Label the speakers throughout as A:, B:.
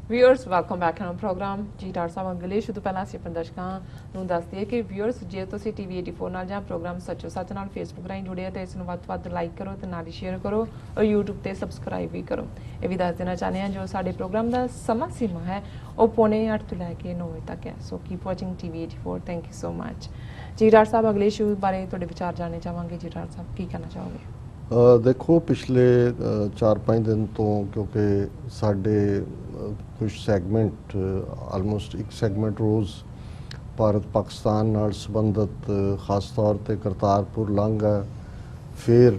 A: Viewers welcome back on program जी doctor साहब अगले शुरू पहला ਅਸੀਂ ਆਪਣੇ ਦਰਸ਼ਕਾਂ ਨੂੰ ਦੱਸ ਦਈਏ ਕਿ ਵਿਊਅਰਸ ਜੇ ਤੁਸੀਂ ਟੀਵੀ 84 ਨਾਲ ਜਾਂ ਪ੍ਰੋਗਰਾਮ ਸੱਚੋ ਸੱਚ ਨਾਲ ਫੇਸਬੁੱਕ ਰਾਹੀਂ ਜੁੜੇ ਹੋ ਤੇ ਇਸ ਨੂੰ ਵੱਧ ਤੋਂ ਵੱਧ ਲਾਈਕ ਕਰੋ ਤੇ ਨਾਲ ਹੀ ਸ਼ੇਅਰ ਕਰੋ ਔਰ YouTube ਤੇ ਸਬਸਕ੍ਰਾਈਬ ਵੀ ਕਰੋ। ਇਹ ਵੀ ਦੱਸ ਦੇਣਾ ਚਾਹੁੰਦੇ ਹਾਂ ਜੋ ਸਾਡੇ ਪ੍ਰੋਗਰਾਮ ਦਾ ਸਮਾਂ ਸੀਮਾ ਹੈ ਉਹ 8:45 ਤੋਂ ਲੈ ਕੇ 9 ਵਜੇ ਤੱਕ ਹੈ। So keep watching TV 84। Thank you so much. ਜੀ ਡਾਕਟਰ ਸਾਹਿਬ ਅਗਲੇ ਇਸ਼ੂ ਬਾਰੇ ਤੁਹਾਡੇ ਵਿਚਾਰ ਜਾਣਨੇ ਚਾਹਾਂਗੇ। ਜੀ ਡਾਕਟਰ ਸਾਹਿਬ ਕੀ ਕਹਿਣਾ ਚਾਹੋਗੇ?
B: ਦੇਖੋ ਪਿਛਲੇ 4-5 ਦਿਨ ਤੋਂ ਕਿਉਂਕਿ ਸਾਡੇ ਕੁਝ ਸੈਗਮੈਂਟ ਆਲਮੋਸਟ ਇੱਕ ਸੈਗਮੈਂਟ ਰੋਜ਼ ਭਾਰਤ ਪਾਕਿਸਤਾਨ ਨਾਲ ਸੰਬੰਧਿਤ ਖਾਸ ਤੌਰ ਤੇ ਕਰਤਾਰਪੁਰ ਲਾਂਘਾ ਫਿਰ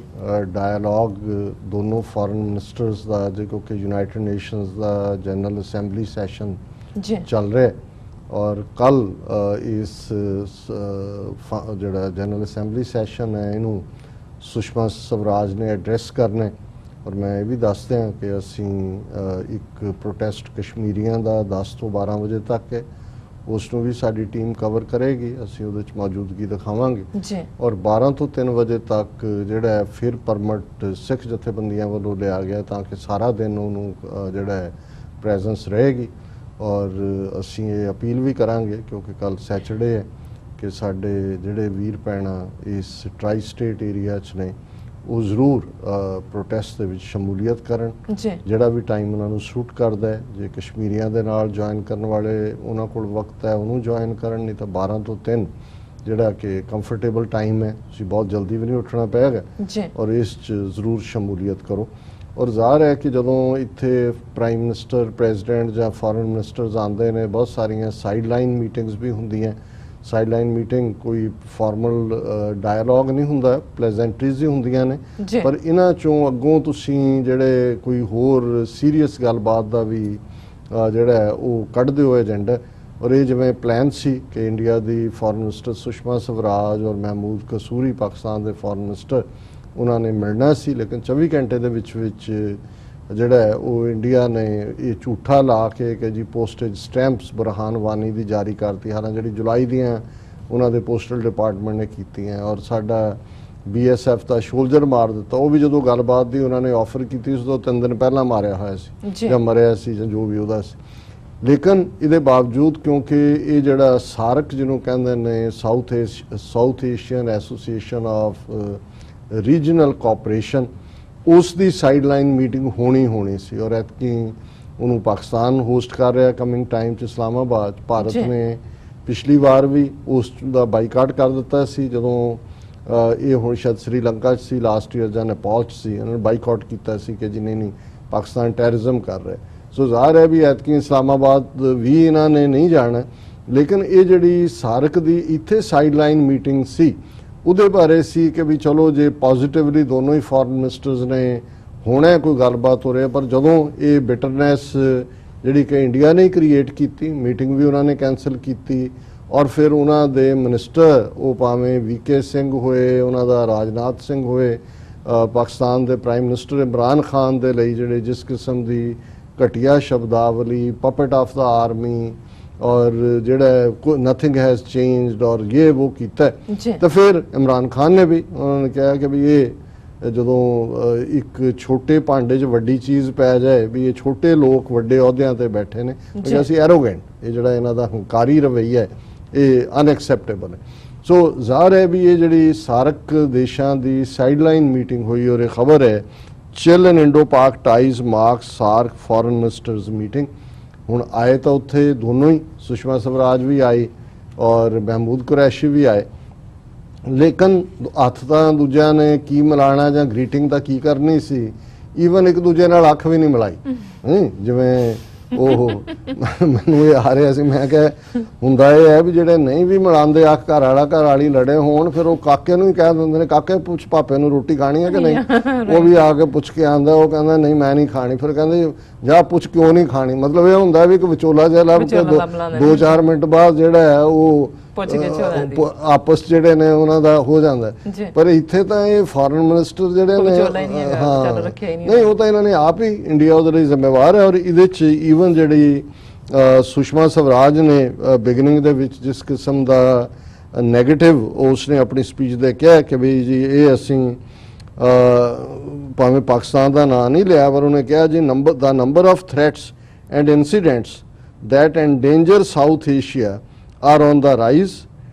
B: ਡਾਇਲੋਗ ਦੋਨੋਂ ਫੋਰਨ ਮਿਨਿਸਟਰਸ ਦਾ ਕਿਉਂਕਿ ਯੂਨਾਈਟਿਡ ਨੇਸ਼ਨਸ ਦਾ ਜਨਰਲ ਅਸੈਂਬਲੀ ਸੈਸ਼ਨ ਚੱਲ ਰਿਹਾ ਔਰ ਕੱਲ ਇਸ ਜਿਹੜਾ ਜਨਰਲ ਅਸੈਂਬਲੀ ਸੈਸ਼ਨ ਹੈ ਇਹਨੂੰ ਸੁਸ਼ਮਾ ਸਵਰਾਜ ਨੇ ਐਡਰੈਸ ਕਰਨਾ ਔਰ ਮੈਂ ਇਹ ਵੀ ਦੱਸ ਦਿਆਂ ਕਿ ਅਸੀਂ ਇੱਕ ਪ੍ਰੋਟੈਸਟ ਕਸ਼ਮੀਰੀਆਂ ਦਾ 10 ਤੋਂ 12 ਵਜੇ ਤੱਕ ਹੈ ਉਸ ਨੂੰ ਵੀ ਸਾਡੀ ਟੀਮ ਕਵਰ ਕਰੇਗੀ। ਅਸੀਂ ਉਹਦੇ 'ਚ ਮੌਜੂਦਗੀ ਦਿਖਾਵਾਂਗੇ ਔਰ 12 ਤੋਂ 3 ਵਜੇ ਤੱਕ ਜਿਹੜਾ ਫਿਰ ਪਰਮਿਟ ਸਿੱਖ ਜਥੇਬੰਦੀਆਂ ਵੱਲੋਂ ਲਿਆ ਗਿਆ ਤਾਂ ਕਿ ਸਾਰਾ ਦਿਨ ਉਹਨੂੰ ਜਿਹੜਾ ਪ੍ਰੈਜ਼ੈਂਸ ਰਹੇਗੀ ਔਰ ਅਸੀਂ ਇਹ ਅਪੀਲ ਵੀ ਕਰਾਂਗੇ ਕਿਉਂਕਿ ਕੱਲ ਸੈਚਰਡੇ ਹੈ ਕਿ ਸਾਡੇ ਜਿਹੜੇ ਵੀਰ ਭੈਣਾਂ ਇਸ ਟਰਾਈ ਸਟੇਟ ਏਰੀਆ 'ਚ ਨੇ ਉਹ ਜ਼ਰੂਰ ਪ੍ਰੋਟੈਸਟ ਦੇ ਵਿੱਚ ਸ਼ਮੂਲੀਅਤ ਕਰਨ ਜਿਹੜਾ ਵੀ ਟਾਈਮ ਉਹਨਾਂ ਨੂੰ ਸੂਟ ਕਰਦਾ ਹੈ। ਜੇ ਕਸ਼ਮੀਰੀਆਂ ਦੇ ਨਾਲ ਜੁਆਇਨ ਕਰਨ ਵਾਲੇ ਉਹਨਾਂ ਕੋਲ ਵਕਤ ਹੈ ਉਹਨੂੰ ਜੁਆਇਨ ਕਰਨ, ਨਹੀਂ ਤਾਂ 12 ਤੋਂ 3 ਜਿਹੜਾ ਕਿ ਕੰਫਰਟੇਬਲ ਟਾਈਮ ਹੈ, ਤੁਸੀਂ ਬਹੁਤ ਜਲਦੀ ਵੀ ਨਹੀਂ ਉੱਠਣਾ ਪਏਗਾ ਔਰ ਇਸ 'ਚ ਜ਼ਰੂਰ ਸ਼ਮੂਲੀਅਤ ਕਰੋ। ਔਰ ਜ਼ਾਹਰ ਹੈ ਕਿ ਜਦੋਂ ਇੱਥੇ ਪ੍ਰਾਈਮ ਮਿਨਿਸਟਰ, ਪ੍ਰੈਜ਼ੀਡੈਂਟ ਜਾਂ ਫੋਰਨ ਮਿਨਿਸਟਰਸ ਆਉਂਦੇ ਨੇ ਬਹੁਤ ਸਾਰੀਆਂ ਸਾਈਡਲਾਈਨ ਮੀਟਿੰਗਸ ਵੀ ਹੁੰਦੀਆਂ। ਸਾਈਡਲਾਈਨ ਮੀਟਿੰਗ ਕੋਈ ਫਾਰਮਲ ਡਾਇਲੋਗ ਨਹੀਂ ਹੁੰਦਾ, ਪਲੇਜ਼ੈਂਟਰੀਜ਼ ਹੀ ਹੁੰਦੀਆਂ ਨੇ ਪਰ ਇਹਨਾਂ ਚੋਂ ਅੱਗੋਂ ਤੁਸੀਂ ਜਿਹੜੇ ਕੋਈ ਹੋਰ ਸੀਰੀਅਸ ਗੱਲਬਾਤ ਦਾ ਵੀ ਜਿਹੜਾ ਉਹ ਕੱਢਦੇ ਹੋ ਏਜੰਡਾ ਔਰ ਇਹ ਜਿਵੇਂ ਪਲਾਨ ਸੀ ਕਿ ਇੰਡੀਆ ਦੀ ਫੋਰਨ ਮਿਨਿਸਟਰ ਸੁਸ਼ਮਾ ਸਵਰਾਜ ਔਰ ਮਹਿਮੂਦ ਕਸੂਰੀ ਪਾਕਿਸਤਾਨ ਦੇ ਫੋਰਨ ਮਿਨਿਸਟਰ ਉਹਨਾਂ ਨੇ ਮਿਲਣਾ ਸੀ ਲੇਕਿਨ 24 ਘੰਟੇ ਦੇ ਵਿੱਚ ਜਿਹੜਾ ਉਹ ਇੰਡੀਆ ਨੇ ਇਹ ਝੂਠਾ ਲਾ ਕੇ ਕਿ ਜੀ ਪੋਸਟੇਜ ਸਟੈਂਪਸ ਬੁਰਹਾਨ ਵਾਨੀ ਦੀ ਜਾਰੀ ਕਰਤੀ, ਹਾਲਾਂ ਜਿਹੜੀ ਜੁਲਾਈ ਦੀਆਂ ਉਹਨਾਂ ਦੇ ਪੋਸਟਲ ਡਿਪਾਰਟਮੈਂਟ ਨੇ ਕੀਤੀਆਂ ਔਰ ਸਾਡਾ BSF ਦਾ ਸ਼ੋਲਜਰ ਮਾਰ ਦਿੱਤਾ। ਉਹ ਵੀ ਜਦੋਂ ਗੱਲਬਾਤ ਦੀ ਉਹਨਾਂ ਨੇ ਆਫਰ ਕੀਤੀ ਉਸ ਤੋਂ 3 ਦਿਨ ਪਹਿਲਾਂ ਮਾਰਿਆ ਹੋਇਆ ਸੀ ਜਾਂ ਮਰਿਆ ਸੀ ਜਾਂ ਜੋ ਵੀ ਉਹਦਾ ਸੀ। ਲੇਕਿਨ ਇਹਦੇ ਬਾਵਜੂਦ ਕਿਉਂਕਿ ਇਹ ਜਿਹੜਾ ਸਾਰਕ ਜਿਹਨੂੰ ਕਹਿੰਦੇ ਨੇ south Asian association of regional cooperation, ਉਸ ਦੀ ਸਾਈਡਲਾਈਨ ਮੀਟਿੰਗ ਹੋਣੀ ਸੀ ਔਰ ਐਤਕੀ ਉਹਨੂੰ ਪਾਕਿਸਤਾਨ ਹੋਸਟ ਕਰ ਰਿਹਾ ਕਮਿੰਗ ਟਾਈਮ 'ਚ ਇਸਲਾਮਾਬਾਦ। ਭਾਰਤ ਨੇ ਪਿਛਲੀ ਵਾਰ ਵੀ ਉਸ ਦਾ ਬਾਈਕਾਟ ਕਰ ਦਿੱਤਾ ਸੀ ਜਦੋਂ ਇਹ ਹੁਣ ਸ਼ਾਇਦ ਸ੍ਰੀਲੰਕਾ 'ਚ ਸੀ ਲਾਸਟ ਈਅਰ ਜਾਂ ਨੇਪਾਲ 'ਚ ਸੀ, ਇਹਨਾਂ ਨੇ ਬਾਈਕਾਟ ਕੀਤਾ ਸੀ ਕਿ ਜੀ ਨਹੀਂ ਪਾਕਿਸਤਾਨ ਟੈਰਰਿਜ਼ਮ ਕਰ ਰਿਹਾ। ਸੋ ਜ਼ਾਹਰ ਹੈ ਵੀ ਐਤਕੀ ਇਸਲਾਮਾਬਾਦ ਵੀ ਇਹਨਾਂ ਨੇ ਨਹੀਂ ਜਾਣਾ ਲੇਕਿਨ ਇਹ ਜਿਹੜੀ ਸਾਰਕ ਦੀ ਇੱਥੇ ਸਾਈਡਲਾਈਨ ਮੀਟਿੰਗ ਸੀ ਉਹਦੇ ਬਾਰੇ ਸੀ ਕਿ ਵੀ ਚਲੋ ਜੇ ਪੋਜ਼ਿਟਿਵਲੀ ਦੋਨੋਂ ਹੀ ਫੋਰਨ ਮਿਨਿਸਟਰਸ ਨੇ ਹੋਣਾ ਕੋਈ ਗੱਲਬਾਤ ਹੋ ਰਿਹਾ ਪਰ ਜਦੋਂ ਇਹ ਬਿਟਰਨੈਸ ਜਿਹੜੀ ਕਿ ਇੰਡੀਆ ਨੇ ਕ੍ਰੀਏਟ ਕੀਤੀ, ਮੀਟਿੰਗ ਵੀ ਉਹਨਾਂ ਨੇ ਕੈਂਸਲ ਕੀਤੀ ਔਰ ਫਿਰ ਉਹਨਾਂ ਦੇ ਮਿਨਿਸਟਰ ਉਹ ਭਾਵੇਂ VK ਸਿੰਘ ਹੋਏ, ਉਹਨਾਂ ਦਾ ਰਾਜਨਾਥ ਸਿੰਘ ਹੋਏ, ਪਾਕਿਸਤਾਨ ਦੇ ਪ੍ਰਾਈਮ ਮਿਨਿਸਟਰ ਇਮਰਾਨ ਖਾਨ ਦੇ ਲਈ ਜਿਹੜੇ ਜਿਸ ਕਿਸਮ ਦੀ ਘਟੀਆ ਸ਼ਬਦਾਵਲੀ ਪਪਟ ਆਫ ਦਾ ਆਰਮੀ ਔਰ ਜਿਹੜਾ ਨਥਿੰਗ ਹੈਜ਼ ਚੇਂਜਡ ਔਰ ਇਹ ਉਹ ਕੀਤਾ ਤਾਂ ਫਿਰ ਇਮਰਾਨ ਖਾਨ ਨੇ ਵੀ ਉਹਨਾਂ ਨੇ ਕਿਹਾ ਕਿ ਵੀ ਇਹ ਜਦੋਂ ਇੱਕ ਛੋਟੇ ਭਾਂਡੇ 'ਚ ਵੱਡੀ ਚੀਜ਼ ਪੈ ਜਾਏ ਵੀ ਇਹ ਛੋਟੇ ਲੋਕ ਵੱਡੇ ਅਹੁਦਿਆਂ ਤੇ ਬੈਠੇ ਨੇ ਕਿ ਅਸੀਂ ਐਰੋਗੈਂਟ, ਇਹ ਜਿਹੜਾ ਇਹਨਾਂ ਦਾ ਹੰਕਾਰੀ ਰਵੱਈਆ ਹੈ ਇਹ ਅਨਐਕਸੈਪਟੇਬਲ ਹੈ। ਸੋ ਜ਼ਾਹਰ ਹੈ ਵੀ ਇਹ ਜਿਹੜੀ ਸਾਰਕ ਦੇਸ਼ਾਂ ਦੀ ਸਾਈਡਲਾਈਨ ਮੀਟਿੰਗ ਹੋਈ ਔਰ ਇਹ ਖਬਰ ਹੈ chill and Indo Pak ties mark SAARC foreign ministers meeting. ਹੁਣ ਆਏ ਤਾਂ ਉੱਥੇ ਦੋਨੋਂ ਹੀ, ਸੁਸ਼ਮਾ ਸਵਰਾਜ ਵੀ ਆਈ ਔਰ ਮਹਿਮੂਦ ਕੁਰੈਸ਼ੀ ਵੀ ਆਏ ਲੇਕਿਨ ਹੱਥ ਤਾਂ ਦੂਜਿਆਂ ਨੇ ਕੀ ਮਿਲਾਣਾ ਜਾਂ ਗ੍ਰੀਟਿੰਗ ਤਾਂ ਕੀ ਕਰਨੀ ਸੀ, ਈਵਨ ਇੱਕ ਦੂਜੇ ਨਾਲ ਅੱਖ ਵੀ ਨਹੀਂ ਮਿਲਾਈ। ਜਿਵੇਂ ਉਹ ਮੈਨੂੰ ਇਹ ਆ ਰਿਹਾ ਸੀ, ਮੈਂ ਕਿਹਾ ਹੁੰਦਾ ਇਹ ਹੈ ਵੀ ਜਿਹੜੇ ਨਹੀਂ ਵੀ ਮਿਲਾਉਂਦੇ ਅੱਖ ਘਰ ਵਾਲੀ ਲੜੇ ਹੋਣ ਫਿਰ ਉਹ ਕਾਕੇ ਨੂੰ ਹੀ ਕਹਿ ਦਿੰਦੇ ਨੇ ਕਾਕੇ ਪੁੱਛ ਪਾਪੇ ਨੂੰ ਰੋਟੀ ਖਾਣੀ ਹੈ ਕਿ ਨਹੀਂ, ਉਹ ਵੀ ਆ ਕੇ ਪੁੱਛ ਕੇ ਆਉਂਦਾ, ਉਹ ਕਹਿੰਦਾ ਨਹੀਂ ਮੈਂ ਨਹੀਂ ਖਾਣੀ, ਫਿਰ ਕਹਿੰਦੇ ਜਾ ਪੁੱਛ ਕਿਉਂ ਨਹੀਂ ਖਾਣੀ। ਮਤਲਬ ਇਹ ਹੁੰਦਾ ਵੀ ਇੱਕ ਵਿਚੋਲਾ ਜਿਹਾ ਲੱਭ ਕੇ 2-4 ਮਿੰਟ ਬਾਅਦ ਜਿਹੜਾ ਹੈ ਉਹ ਆਪਸ ਜਿਹੜੇ ਨੇ ਉਹਨਾਂ ਦਾ ਹੋ ਜਾਂਦਾ। ਪਰ ਇੱਥੇ ਤਾਂ ਇਹ ਫੋਰਨ ਮਿਨਿਸਟਰ ਜਿਹੜੇ ਨੇ ਨਹੀਂ, ਉਹ ਤਾਂ ਇਹਨਾਂ ਨੇ ਆਪ ਹੀ ਇੰਡੀਆ ਉਹਦੇ ਲਈ ਜ਼ਿੰਮੇਵਾਰ ਹੈ ਔਰ ਇਹਦੇ 'ਚ ਈਵਨ ਜਿਹੜੀ ਸੁਸ਼ਮਾ ਸਵਰਾਜ ਨੇ ਬਿਗਨਿੰਗ ਦੇ ਵਿੱਚ ਜਿਸ ਕਿਸਮ ਦਾ ਨੈਗੇਟਿਵ ਉਸਨੇ ਆਪਣੀ ਸਪੀਚ ਦੇ ਕਿਹਾ ਕਿ ਵੀ ਜੀ ਇਹ ਅਸੀਂ ਭਾਵੇਂ ਪਾਕਿਸਤਾਨ ਦਾ ਨਾਂ ਨਹੀਂ ਲਿਆ ਪਰ ਉਹਨੇ ਕਿਹਾ ਜੀ number of threats and incidents that endanger South Asia are on the rise.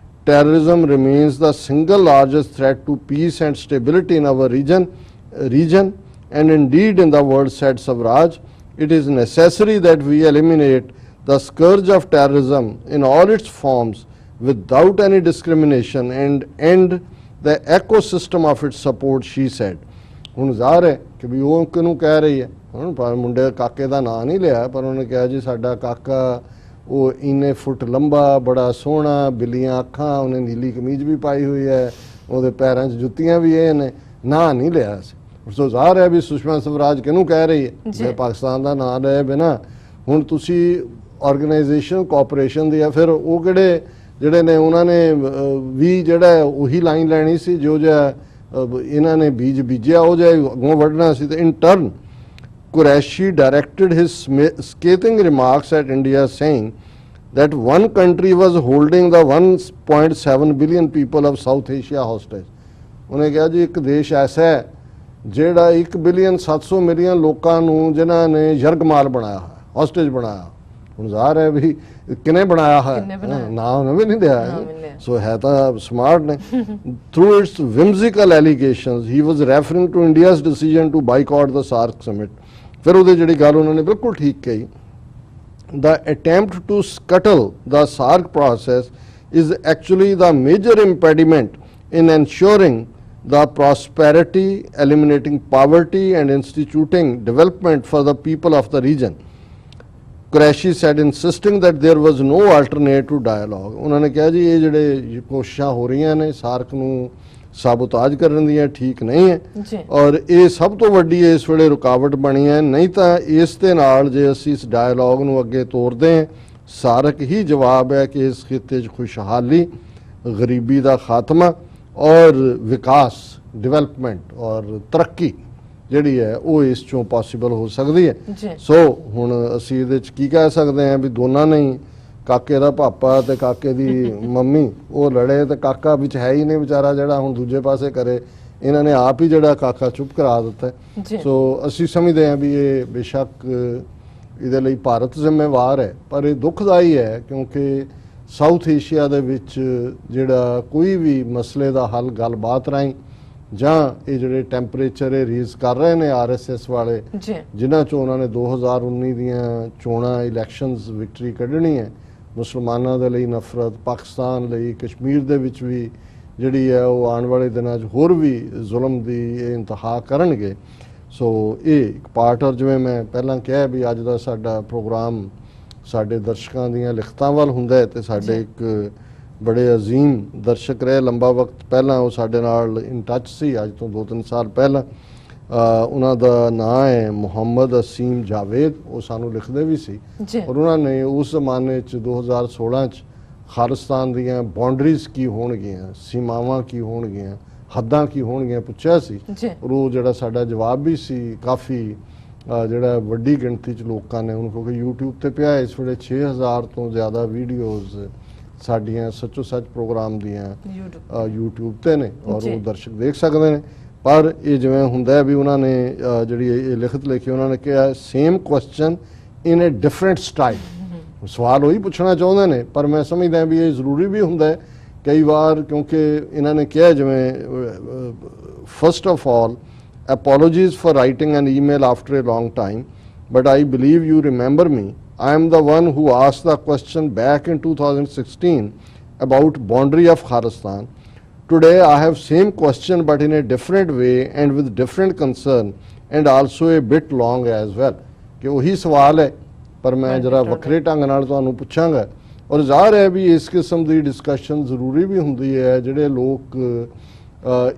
B: Terrorism remains the single largest threat to peace and stability in our region, and indeed in the world, said Swaraj. It is necessary that we eliminate the scourge of terrorism in all its forms without any discrimination and end the ecosystem of its support, she said. ਹੁਣ ਜ਼ਾਹਰ ਹੈ ਕਿ ਵੀ ਉਹ ਕਿਹਨੂੰ ਕਹਿ ਰਹੀ ਹੈ, ਹੁਣ ਮੁੰਡੇ ਕਾਕੇ ਦਾ ਨਾਂ ਨਹੀਂ ਲਿਆ, ਪਰ ਉਹਨੇ ਕਿਹਾ ਜੀ ਸਾਡਾ ਕਾਕਾ ਉਹ ਇੰਨੇ ਫੁੱਟ ਲੰਬਾ, ਬੜਾ ਸੋਹਣਾ, ਬਿੱਲੀਆਂ ਅੱਖਾਂ, ਉਹਨੇ ਨੀਲੀ ਕਮੀਜ਼ ਵੀ ਪਾਈ ਹੋਈ ਹੈ, ਉਹਦੇ ਪੈਰਾਂ 'ਚ ਜੁੱਤੀਆਂ ਵੀ ਇਹ ਨੇ, ਨਾਂ ਨਹੀਂ ਲਿਆ ਸੀ। ਉਸ ਤੋਂ ਜ਼ਾਹਰ ਹੈ ਵੀ ਸੁਸ਼ਮਾ ਸਵਰਾਜ ਕਿਹਨੂੰ ਕਹਿ ਰਹੀ ਹੈ, ਜੇ ਪਾਕਿਸਤਾਨ ਦਾ ਨਾਂ ਲਏ ਬਿਨਾਂ। ਹੁਣ ਤੁਸੀਂ ਆਰਗੇਨਾਈਜੇਸ਼ਨ ਕੋਆਪਰੇਸ਼ਨ ਦੀ ਆ, ਫਿਰ ਉਹ ਕਿਹੜੇ ਜਿਹੜੇ ਨੇ ਉਹਨਾਂ ਨੇ ਵੀ ਜਿਹੜਾ ਉਹੀ ਲਾਈਨ ਲੈਣੀ ਸੀ ਜੋ ਜਿਹਾ ਇਹਨਾਂ ਨੇ ਬੀਜ ਬੀਜਿਆ ਉਹ ਜਿਹਾ ਅੱਗੋਂ ਵੱਢਣਾ ਸੀ। ਤੇ ਇਨ turn Qureshi directed his scathing remarks at India, saying that one country was holding the 1.7 billion people of South Asia hostage. ਉਹਨੇ ਕਿਹਾ ਜੀ ਇੱਕ ਦੇਸ਼ ਐਸਾ ਹੈ ਜਿਹੜਾ 1.7 ਬਿਲੀਅਨ ਲੋਕਾਂ ਨੂੰ ਜਿਨ੍ਹਾਂ ਨੇ ਯਰਗਮਾਲ ਬਣਾਇਆ ਹੈ, ਹੌਸਟੇਜ ਬਣਾਇਆ। ਹੁਣ ਜ਼ਾਹਰ ਹੈ ਵੀ ਕਿਨੇ ਬਣਾਇਆ ਹੈ, ਨਾ ਉਹਨੇ ਵੀ ਨਹੀਂ ਦਿਆ, ਸੋ ਹੈ ਤਾਂ ਸਮਾਰਟ ਨੇ। Through its whimsical allegations, he was referring to India's decision to boycott the SAARC summit. ਫਿਰ ਉਹਦੇ ਜਿਹੜੀ ਗੱਲ ਉਹਨਾਂ ਨੇ ਬਿਲਕੁਲ ਠੀਕ ਕਹੀ, the attempt to scuttle the SAARC process is actually the major impediment in ensuring the prosperity, eliminating poverty and instituting development for the people of the region. Qureshi said, insisting that there was no alternate to dialogue. ਉਹਨਾਂ ਨੇ ਕਿਹਾ ਜੀ ਇਹ ਜਿਹੜੇ ਕੋਸ਼ਿਸ਼ਾਂ ਹੋ ਰਹੀਆਂ ਨੇ ਸਾਰਕ ਨੂੰ ਸਾਬੋਤਾਜ ਕਰਨ ਦੀਆਂ ਠੀਕ ਨਹੀਂ ਹੈ, ਔਰ ਇਹ ਸਭ ਤੋਂ ਵੱਡੀ ਇਸ ਵੇਲੇ ਰੁਕਾਵਟ ਬਣੀ ਹੈ। ਨਹੀਂ ਤਾਂ ਇਸ ਦੇ ਨਾਲ ਜੇ ਅਸੀਂ ਇਸ ਡਾਇਲੌਗ ਨੂੰ ਅੱਗੇ ਤੋਰਦੇ ਹਾਂ, ਸਾਰਕ ਹੀ ਜਵਾਬ ਹੈ ਕਿ ਇਸ ਖਿੱਤੇ 'ਚ ਖੁਸ਼ਹਾਲੀ, ਗਰੀਬੀ ਦਾ ਖਾਤਮਾ ਔਰ ਵਿਕਾਸ, ਡਿਵੈਲਪਮੈਂਟ ਔਰ ਤਰੱਕੀ ਜਿਹੜੀ ਹੈ ਉਹ ਇਸ ਚੋਂ ਪੋਸੀਬਲ ਹੋ ਸਕਦੀ ਹੈ। ਸੋ ਹੁਣ ਅਸੀਂ ਇਹਦੇ 'ਚ ਕੀ ਕਹਿ ਸਕਦੇ ਹਾਂ ਵੀ ਦੋਨਾਂ ਨੇ ਹੀ, ਕਾਕੇ ਦਾ ਪਾਪਾ ਤੇ ਕਾਕੇ ਦੀ ਮੰਮੀ ਉਹ ਲੜੇ ਤੇ ਕਾਕਾ ਵਿੱਚ ਹੈ ਹੀ ਨਹੀਂ ਵਿਚਾਰਾ ਜਿਹੜਾ ਹੁਣ ਦੂਜੇ ਪਾਸੇ ਕਰੇ, ਇਹਨਾਂ ਨੇ ਆਪ ਹੀ ਜਿਹੜਾ ਕਾਕਾ ਚੁੱਪ ਕਰਾ ਦਿੱਤਾ। ਸੋ ਅਸੀਂ ਸਮਝਦੇ ਹਾਂ ਵੀ ਇਹ ਬੇਸ਼ੱਕ ਇਹਦੇ ਲਈ ਭਾਰਤ ਜ਼ਿੰਮੇਵਾਰ ਹੈ, ਪਰ ਇਹ ਦੁਖਦਾਈ ਹੈ ਕਿਉਂਕਿ ਸਾਊਥ ਏਸ਼ੀਆ ਦੇ ਵਿੱਚ ਜਿਹੜਾ ਕੋਈ ਵੀ ਮਸਲੇ ਦਾ ਹੱਲ ਗੱਲਬਾਤ ਰਾਹੀਂ ਜਾਂ ਇਹ ਜਿਹੜੇ ਟੈਂਪਰੇਚਰ ਇਹ ਰੀਜ਼ ਕਰ ਰਹੇ ਨੇ RSS ਵਾਲੇ, ਜਿਨ੍ਹਾਂ 'ਚੋਂ ਉਹਨਾਂ ਨੇ 2019 ਦੀਆਂ ਚੋਣਾਂ ਇਲੈਕਸ਼ਨਸ ਵਿਕਟਰੀ ਕੱਢਣੀ ਹੈ, ਮੁਸਲਮਾਨਾਂ ਦੇ ਲਈ ਨਫ਼ਰਤ, ਪਾਕਿਸਤਾਨ ਲਈ ਕਸ਼ਮੀਰ ਦੇ ਵਿੱਚ ਵੀ ਜਿਹੜੀ ਹੈ ਉਹ ਆਉਣ ਵਾਲੇ ਦਿਨਾਂ 'ਚ ਹੋਰ ਵੀ ਜ਼ੁਲਮ ਦੀ ਇਹ ਇੰਤਹਾ ਕਰਨਗੇ। ਸੋ ਇਹ ਇੱਕ ਪਾਰਟ, ਔਰ ਜਿਵੇਂ ਮੈਂ ਪਹਿਲਾਂ ਕਿਹਾ ਵੀ ਅੱਜ ਦਾ ਸਾਡਾ ਪ੍ਰੋਗਰਾਮ ਸਾਡੇ ਦਰਸ਼ਕਾਂ ਦੀਆਂ ਲਿਖਤਾਂ ਵੱਲ ਹੁੰਦਾ ਹੈ, ਤੇ ਸਾਡੇ ਇੱਕ ਬੜੇ ਅਜ਼ੀਮ ਦਰਸ਼ਕ ਰਹੇ ਲੰਬਾ ਵਕਤ ਪਹਿਲਾਂ, ਉਹ ਸਾਡੇ ਨਾਲ ਇਨ ਟੱਚ ਸੀ ਅੱਜ ਤੋਂ 2-3 ਸਾਲ ਪਹਿਲਾਂ। ਉਹਨਾਂ ਦਾ ਨਾਂ ਹੈ ਮੁਹੰਮਦ ਅਸੀਮ ਜਾਵੇਦ, ਉਹ ਸਾਨੂੰ ਲਿਖਦੇ ਵੀ ਸੀ, ਔਰ ਉਹਨਾਂ ਨੇ ਉਸ ਜ਼ਮਾਨੇ 'ਚ 2016 'ਚ ਖਾਲਿਸਤਾਨ ਦੀਆਂ ਬਾਉਂਡਰੀਜ਼ ਕੀ ਹੋਣਗੀਆਂ, ਸੀਮਾਵਾਂ ਕੀ ਹੋਣਗੀਆਂ, ਹੱਦਾਂ ਕੀ ਹੋਣਗੀਆਂ ਪੁੱਛਿਆ ਸੀ, ਔਰ ਉਹ ਜਿਹੜਾ ਸਾਡਾ ਜਵਾਬ ਵੀ ਸੀ ਕਾਫੀ ਜਿਹੜਾ ਵੱਡੀ ਗਿਣਤੀ 'ਚ ਲੋਕਾਂ ਨੇ ਉਹਨੂੰ, ਕਿਉਂਕਿ YouTube ਤੇ ਪਿਆ ਇਸ ਵੇਲੇ 6000 ਤੋਂ ਜ਼ਿਆਦਾ ਵੀਡੀਓਜ਼ ਸਾਡੀਆਂ ਸੱਚੋ ਸੱਚ ਪ੍ਰੋਗਰਾਮ ਦੀਆਂ YouTube ਤੇ ਨੇ, ਔਰ ਉਹ ਦਰਸ਼ਕ ਦੇਖ ਸਕਦੇ ਨੇ। ਪਰ ਇਹ ਜਿਵੇਂ ਹੁੰਦਾ ਵੀ ਉਹਨਾਂ ਨੇ ਜਿਹੜੀ ਇਹ ਲਿਖਤ ਲਿਖੀ, ਉਹਨਾਂ ਨੇ ਕਿਹਾ ਸੇਮ ਕੁਐਸਚਨ ਇਨ ਏ ਡਿਫਰੈਂਟ ਸਟਾਈਲ। ਸਵਾਲ ਉਹੀ ਪੁੱਛਣਾ ਚਾਹੁੰਦੇ ਨੇ, ਪਰ ਮੈਂ ਸਮਝਦਾ ਵੀ ਇਹ ਜ਼ਰੂਰੀ ਵੀ ਹੁੰਦਾ ਹੈ ਕਈ ਵਾਰ, ਕਿਉਂਕਿ ਇਹਨਾਂ ਨੇ ਕਿਹਾ ਜਿਵੇਂ first of all apologies for writing an email after a long time, but I believe you remember me. I am the one who asked the question back in 2016 about boundary of Khalistan. Today I have same question but in a different way and with different concern and also a bit long as well. कि वही सवाल है पर मैं जरा वक्रे ढंग नाल तुहानू पुछांगा, और ज़ाहिर है भी इस किस्म की डिस्कशन जरूरी भी हुंदी है। जिहड़े लोग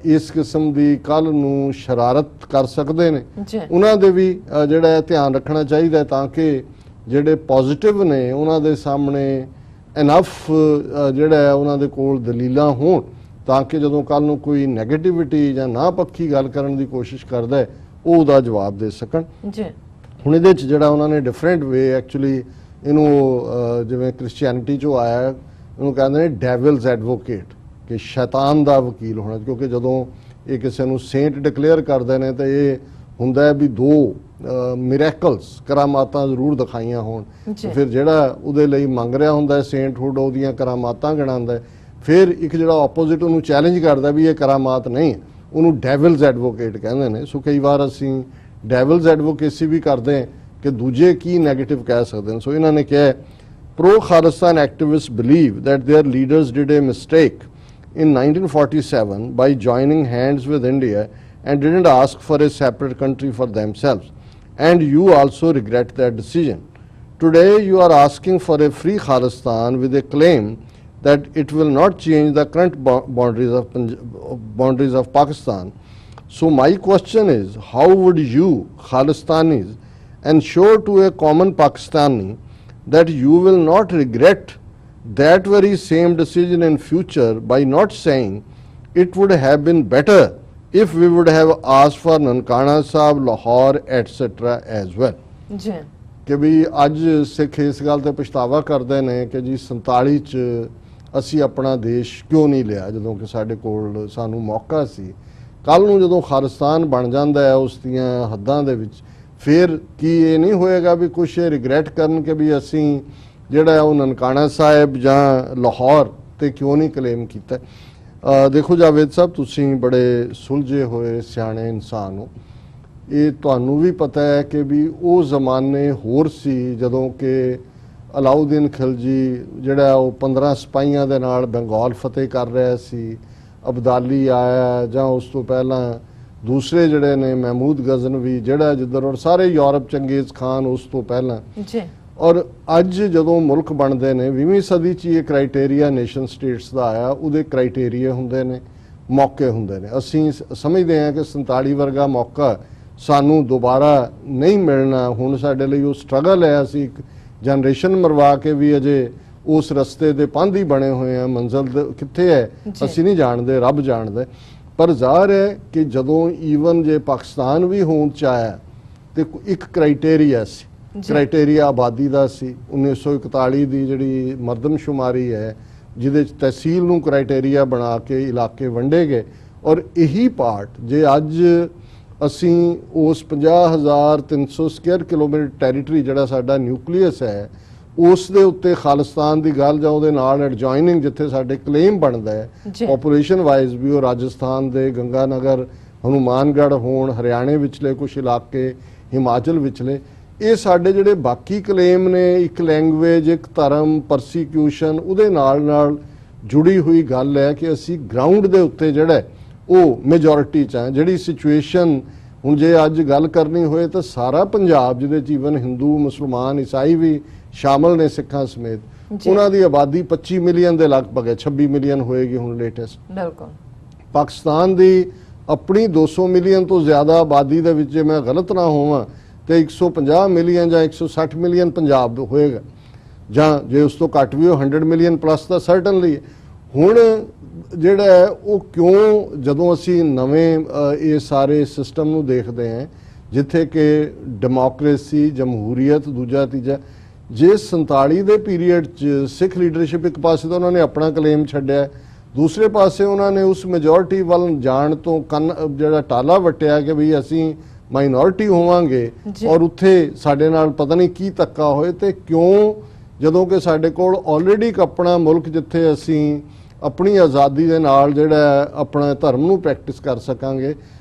B: इस किस्म की कल नूं शरारत कर सकते ने उन्हां दे भी जिहड़ा ध्यान रखना चाहिए ताकि जिहड़े पॉजिटिव ने उन्हां दे सामने इनफ जिहड़ा उन्हां दे कोल दलीलां होण, ताकि जदों कल नूं कोई नैगेटिविटी जां ना पक्की गल करन दी कोशिश करदा है ਉਹ ਉਹਦਾ ਜਵਾਬ ਦੇ ਸਕਣ। ਹੁਣ ਇਹਦੇ 'ਚ ਜਿਹੜਾ ਉਹਨਾਂ ਨੇ ਡਿਫਰੈਂਟ ਵੇ ਐਕਚੁਅਲੀ ਇਹਨੂੰ ਜਿਵੇਂ ਕ੍ਰਿਸਚੀਅਨਿਟੀ 'ਚੋਂ ਆਇਆ, ਇਹਨੂੰ ਕਹਿੰਦੇ ਨੇ ਡੈਵਲਸ ਐਡਵੋਕੇਟ, ਕਿ ਸ਼ੈਤਾਨ ਦਾ ਵਕੀਲ ਹੋਣਾ, ਕਿਉਂਕਿ ਜਦੋਂ ਇਹ ਕਿਸੇ ਨੂੰ ਸੇਂਟ ਡਿਕਲੇਅਰ ਕਰਦੇ ਨੇ ਤਾਂ ਇਹ ਹੁੰਦਾ ਹੈ ਵੀ ਦੋ ਮਿਰੈਕਲਸ ਕਰਾਮਾਤਾਂ ਜ਼ਰੂਰ ਦਿਖਾਈਆਂ ਹੋਣ, ਫਿਰ ਜਿਹੜਾ ਉਹਦੇ ਲਈ ਮੰਗ ਰਿਹਾ ਹੁੰਦਾ ਸੇਂਟਹੁੱਡ ਉਹਦੀਆਂ ਕਰਾਮਾਤਾਂ ਗਿਣਾਉਂਦਾ, ਫਿਰ ਇੱਕ ਜਿਹੜਾ ਆਪੋਜ਼ਿਟ ਉਹਨੂੰ ਚੈਲੰਜ ਕਰਦਾ ਵੀ ਇਹ ਕਰਾਮਾਤ ਨਹੀਂ, ਉਹਨੂੰ ਡੈਵਲਸ ਐਡਵੋਕੇਟ ਕਹਿੰਦੇ ਨੇ। ਸੋ ਕਈ ਵਾਰ ਅਸੀਂ ਡੈਵਲਸ ਐਡਵੋਕੇਸੀ ਵੀ ਕਰਦੇ ਹਾਂ ਕਿ ਦੂਜੇ ਕੀ ਨੈਗੇਟਿਵ ਕਹਿ ਸਕਦੇ ਨੇ। ਸੋ ਇਹਨਾਂ ਨੇ ਕਿਹਾ pro Khalistan activists believe that their leaders did a mistake in 1947 by joining hands with India and didn't ask for a separate country for themselves, and you also regret that decision. Today you are asking for a free Khalistan with a claim that it will not change the current boundaries of Pakistan. So my question is, how would you Khalistanis ensure to a common Pakistani that you will not regret that very same decision in future by not saying it would have been better if we would have asked for Nankana Sahib, Lahore, etc. as well.
A: ਜੀ
B: ਕਿ ਵੀ ਅੱਜ ਸਿੱਖ ਇਸ ਗੱਲ ਤੇ ਪਛਤਾਵਾ ਕਰਦੇ ਨੇ ਕਿ ਜੀ 47 ਚ ਅਸੀਂ ਆਪਣਾ ਦੇਸ਼ ਕਿਉਂ ਨਹੀਂ ਲਿਆ ਜਦੋਂ ਕਿ ਸਾਡੇ ਕੋਲ ਸਾਨੂੰ ਮੌਕਾ ਸੀ। ਕੱਲ ਨੂੰ ਜਦੋਂ ਖਾਲਿਸਤਾਨ ਬਣ ਜਾਂਦਾ ਹੈ ਉਸ ਦੀਆਂ ਹੱਦਾਂ ਦੇ ਵਿੱਚ, ਫਿਰ ਕੀ ਇਹ ਨਹੀਂ ਹੋਏਗਾ ਵੀ ਕੁਛ ਰਿਗਰੈਟ ਕਰਨ ਕਿ ਵੀ ਅਸੀਂ ਜਿਹੜਾ ਉਹ ਨਨਕਾਣਾ ਸਾਹਿਬ ਜਾਂ ਲਾਹੌਰ ਤੇ ਕਿਉਂ ਨਹੀਂ ਕਲੇਮ ਕੀਤਾ। ਦੇਖੋ ਜਾਵੇਦ ਸਾਹਿਬ, ਤੁਸੀਂ ਬੜੇ ਸੁਲਝੇ ਹੋਏ ਸਿਆਣੇ ਇਨਸਾਨ ਹੋ। ਇਹ ਤੁਹਾਨੂੰ ਵੀ ਪਤਾ ਹੈ ਕਿ ਵੀ ਉਹ ਜ਼ਮਾਨੇ ਹੋਰ ਸੀ ਜਦੋਂ ਕਿ ਅਲਾਉਦੀਨ ਖਿਲਜੀ ਜਿਹੜਾ ਉਹ 15 ਸਿਪਾਹੀਆਂ ਦੇ ਨਾਲ ਬੰਗਾਲ ਫਤਿਹ ਕਰ ਰਿਹਾ ਸੀ, ਅਬਦਾਲੀ ਆਇਆ, ਜਾਂ ਉਸ ਤੋਂ ਪਹਿਲਾਂ ਦੂਸਰੇ ਜਿਹੜੇ ਨੇ ਮਹਿਮੂਦ ਗਜ਼ਨਵੀ ਜਿਹੜਾ ਜਿੱਧਰ, ਔਰ ਸਾਰੇ ਯੂਰਪ, ਚੰਗੇਜ਼ ਖਾਨ ਉਸ ਤੋਂ ਪਹਿਲਾਂ ਜੀ। ਔਰ ਅੱਜ ਜਦੋਂ ਮੁਲਕ ਬਣਦੇ ਨੇ 20ਵੀਂ ਸਦੀ 'ਚ ਇਹ ਕ੍ਰਾਈਟੇਰੀਆ ਨੇਸ਼ਨ ਸਟੇਟਸ ਦਾ ਆਇਆ, ਉਹਦੇ ਕ੍ਰਾਈਟੇਰੀਆ ਹੁੰਦੇ ਨੇ, ਮੌਕੇ ਹੁੰਦੇ ਨੇ। ਅਸੀਂ ਸਮਝਦੇ ਹਾਂ ਕਿ 47 ਵਰਗਾ ਮੌਕਾ ਸਾਨੂੰ ਦੁਬਾਰਾ ਨਹੀਂ ਮਿਲਣਾ। ਹੁਣ ਸਾਡੇ ਲਈ ਉਹ ਸਟਰਗਲ ਹੈ, ਅਸੀਂ ਇੱਕ ਜਨਰੇਸ਼ਨ ਮਰਵਾ ਕੇ ਵੀ ਅਜੇ ਉਸ ਰਸਤੇ ਦੇ ਪਾਂਧੀ ਬਣੇ ਹੋਏ ਆ। ਮੰਜ਼ਿਲ ਕਿੱਥੇ ਹੈ ਅਸੀਂ ਨਹੀਂ ਜਾਣਦੇ, ਰੱਬ ਜਾਣਦਾ। ਪਰ ਜ਼ਾਹਰ ਹੈ ਕਿ ਜਦੋਂ ਈਵਨ ਜੇ ਪਾਕਿਸਤਾਨ ਵੀ ਹੋਂਦ 'ਚ ਆਇਆ ਤੇ ਇੱਕ ਕ੍ਰਾਈਟੇਰੀਆ ਸੀ, ਕ੍ਰਾਈਟੇਰੀਆ ਆਬਾਦੀ ਦਾ ਸੀ। 1941 ਦੀ ਜਿਹੜੀ ਮਰਦਮਸ਼ੁਮਾਰੀ ਹੈ ਜਿਹਦੇ 'ਚ ਤਹਿਸੀਲ ਨੂੰ ਕ੍ਰਾਈਟੇਰੀਆ ਬਣਾ ਕੇ ਇਲਾਕੇ ਵੰਡੇ ਗਏ, ਔਰ ਇਹੀ ਪਾਰਟ ਜੇ ਅੱਜ ਅਸੀਂ ਉਸ 50,300 ਸਕੁਅਰ ਕਿਲੋਮੀਟਰ ਟੈਰੀਟਰੀ ਜਿਹੜਾ ਸਾਡਾ ਨਿਊਕਲੀਅਸ ਹੈ ਉਸ ਦੇ ਉੱਤੇ ਖਾਲਿਸਤਾਨ ਦੀ ਗੱਲ ਜਾਂ ਉਹਦੇ ਨਾਲ ਐਡਜੋਇਨਿੰਗ ਜਿੱਥੇ ਸਾਡੇ ਕਲੇਮ ਬਣਦਾ ਹੈ ਪੋਪੂਲੇਸ਼ਨ ਵਾਈਜ਼ ਵੀ, ਉਹ ਰਾਜਸਥਾਨ ਦੇ ਗੰਗਾਨਗਰ, ਹਨੂਮਾਨਗੜ੍ਹ ਹੋਣ, ਹਰਿਆਣੇ ਵਿਚਲੇ ਕੁਝ ਇਲਾਕੇ, ਹਿਮਾਚਲ ਵਿਚਲੇ, ਇਹ ਸਾਡੇ ਜਿਹੜੇ ਬਾਕੀ ਕਲੇਮ ਨੇ, ਇੱਕ ਲੈਂਗੁਏਜ, ਇੱਕ ਧਰਮ, ਪਰਸੀਕਿਊਸ਼ਨ, ਉਹਦੇ ਨਾਲ ਜੁੜੀ ਹੋਈ ਗੱਲ ਹੈ ਕਿ ਅਸੀਂ ਗਰਾਊਂਡ ਦੇ ਉੱਤੇ ਜਿਹੜਾ ਉਹ ਮੈਜੋਰਿਟੀ 'ਚ ਹੈ। ਜਿਹੜੀ ਸਿਚੁਏਸ਼ਨ ਹੁਣ ਜੇ ਅੱਜ ਗੱਲ ਕਰਨੀ ਹੋਏ ਤਾਂ ਸਾਰਾ ਪੰਜਾਬ ਜਿਹਦੇ 'ਚ ਈਵਨ ਹਿੰਦੂ, ਮੁਸਲਮਾਨ, ਈਸਾਈ ਵੀ ਸ਼ਾਮਲ ਨੇ ਸਿੱਖਾਂ ਸਮੇਤ, ਉਹਨਾਂ ਦੀ ਆਬਾਦੀ 25 ਮਿਲੀਅਨ ਦੇ ਲਗਭਗ ਹੈ, 26 ਮਿਲੀਅਨ ਹੋਏਗੀ ਹੁਣ ਲੇਟੈਸਟ। ਬਿਲਕੁਲ ਪਾਕਿਸਤਾਨ ਦੀ ਆਪਣੀ 200 ਮਿਲੀਅਨ ਤੋਂ ਜ਼ਿਆਦਾ ਆਬਾਦੀ ਦੇ ਵਿੱਚ ਜੇ ਮੈਂ ਗਲਤ ਨਾ ਹੋਵਾਂ ਤੇ 150 ਮਿਲੀਅਨ ਜਾਂ 160 ਮਿਲੀਅਨ ਪੰਜਾਬ ਹੋਏਗਾ, ਜਾਂ ਜੇ ਉਸ ਤੋਂ ਘੱਟ ਵੀ ਉਹ 100 ਮਿਲੀਅਨ ਪਲੱਸ ਤਾਂ ਸਰਟਨਲੀ। ਹੁਣ ਜਿਹੜਾ ਹੈ ਉਹ ਕਿਉਂ ਜਦੋਂ ਅਸੀਂ ਨਵੇਂ ਇਹ ਸਾਰੇ ਸਿਸਟਮ ਨੂੰ ਦੇਖਦੇ ਹਾਂ ਜਿੱਥੇ ਕਿ ਡੈਮੋਕ੍ਰੇਸੀ, ਜਮਹੂਰੀਅਤ, ਦੂਜਾ ਤੀਜਾ, ਜੇ 47 ਦੇ ਪੀਰੀਅਡ 'ਚ ਸਿੱਖ ਲੀਡਰਸ਼ਿਪ ਇੱਕ ਪਾਸੇ ਤਾਂ ਉਹਨਾਂ ਨੇ ਆਪਣਾ ਕਲੇਮ ਛੱਡਿਆ, ਦੂਸਰੇ ਪਾਸੇ ਉਹਨਾਂ ਨੇ ਉਸ ਮੈਜੋਰਿਟੀ ਵੱਲ ਜਾਣ ਤੋਂ ਜਿਹੜਾ ਟਾਲਾ ਵੱਟਿਆ ਕਿ ਵੀ ਅਸੀਂ ਮਾਈਨੋਰਿਟੀ ਹੋਵਾਂਗੇ ਔਰ ਉੱਥੇ ਸਾਡੇ ਨਾਲ ਪਤਾ ਨਹੀਂ ਕੀ ਧੱਕਾ ਹੋਏ। ਤੇ ਕਿਉਂ ਜਦੋਂ ਕਿ ਸਾਡੇ ਕੋਲ ਆਲਰੇਡੀ ਇੱਕ ਆਪਣਾ ਮੁਲਕ ਜਿੱਥੇ ਅਸੀਂ ਆਪਣੀ ਆਜ਼ਾਦੀ ਦੇ ਨਾਲ ਜਿਹੜਾ ਆਪਣਾ ਧਰਮ ਨੂੰ ਪ੍ਰੈਕਟਿਸ ਕਰ ਸਕਾਂਗੇ,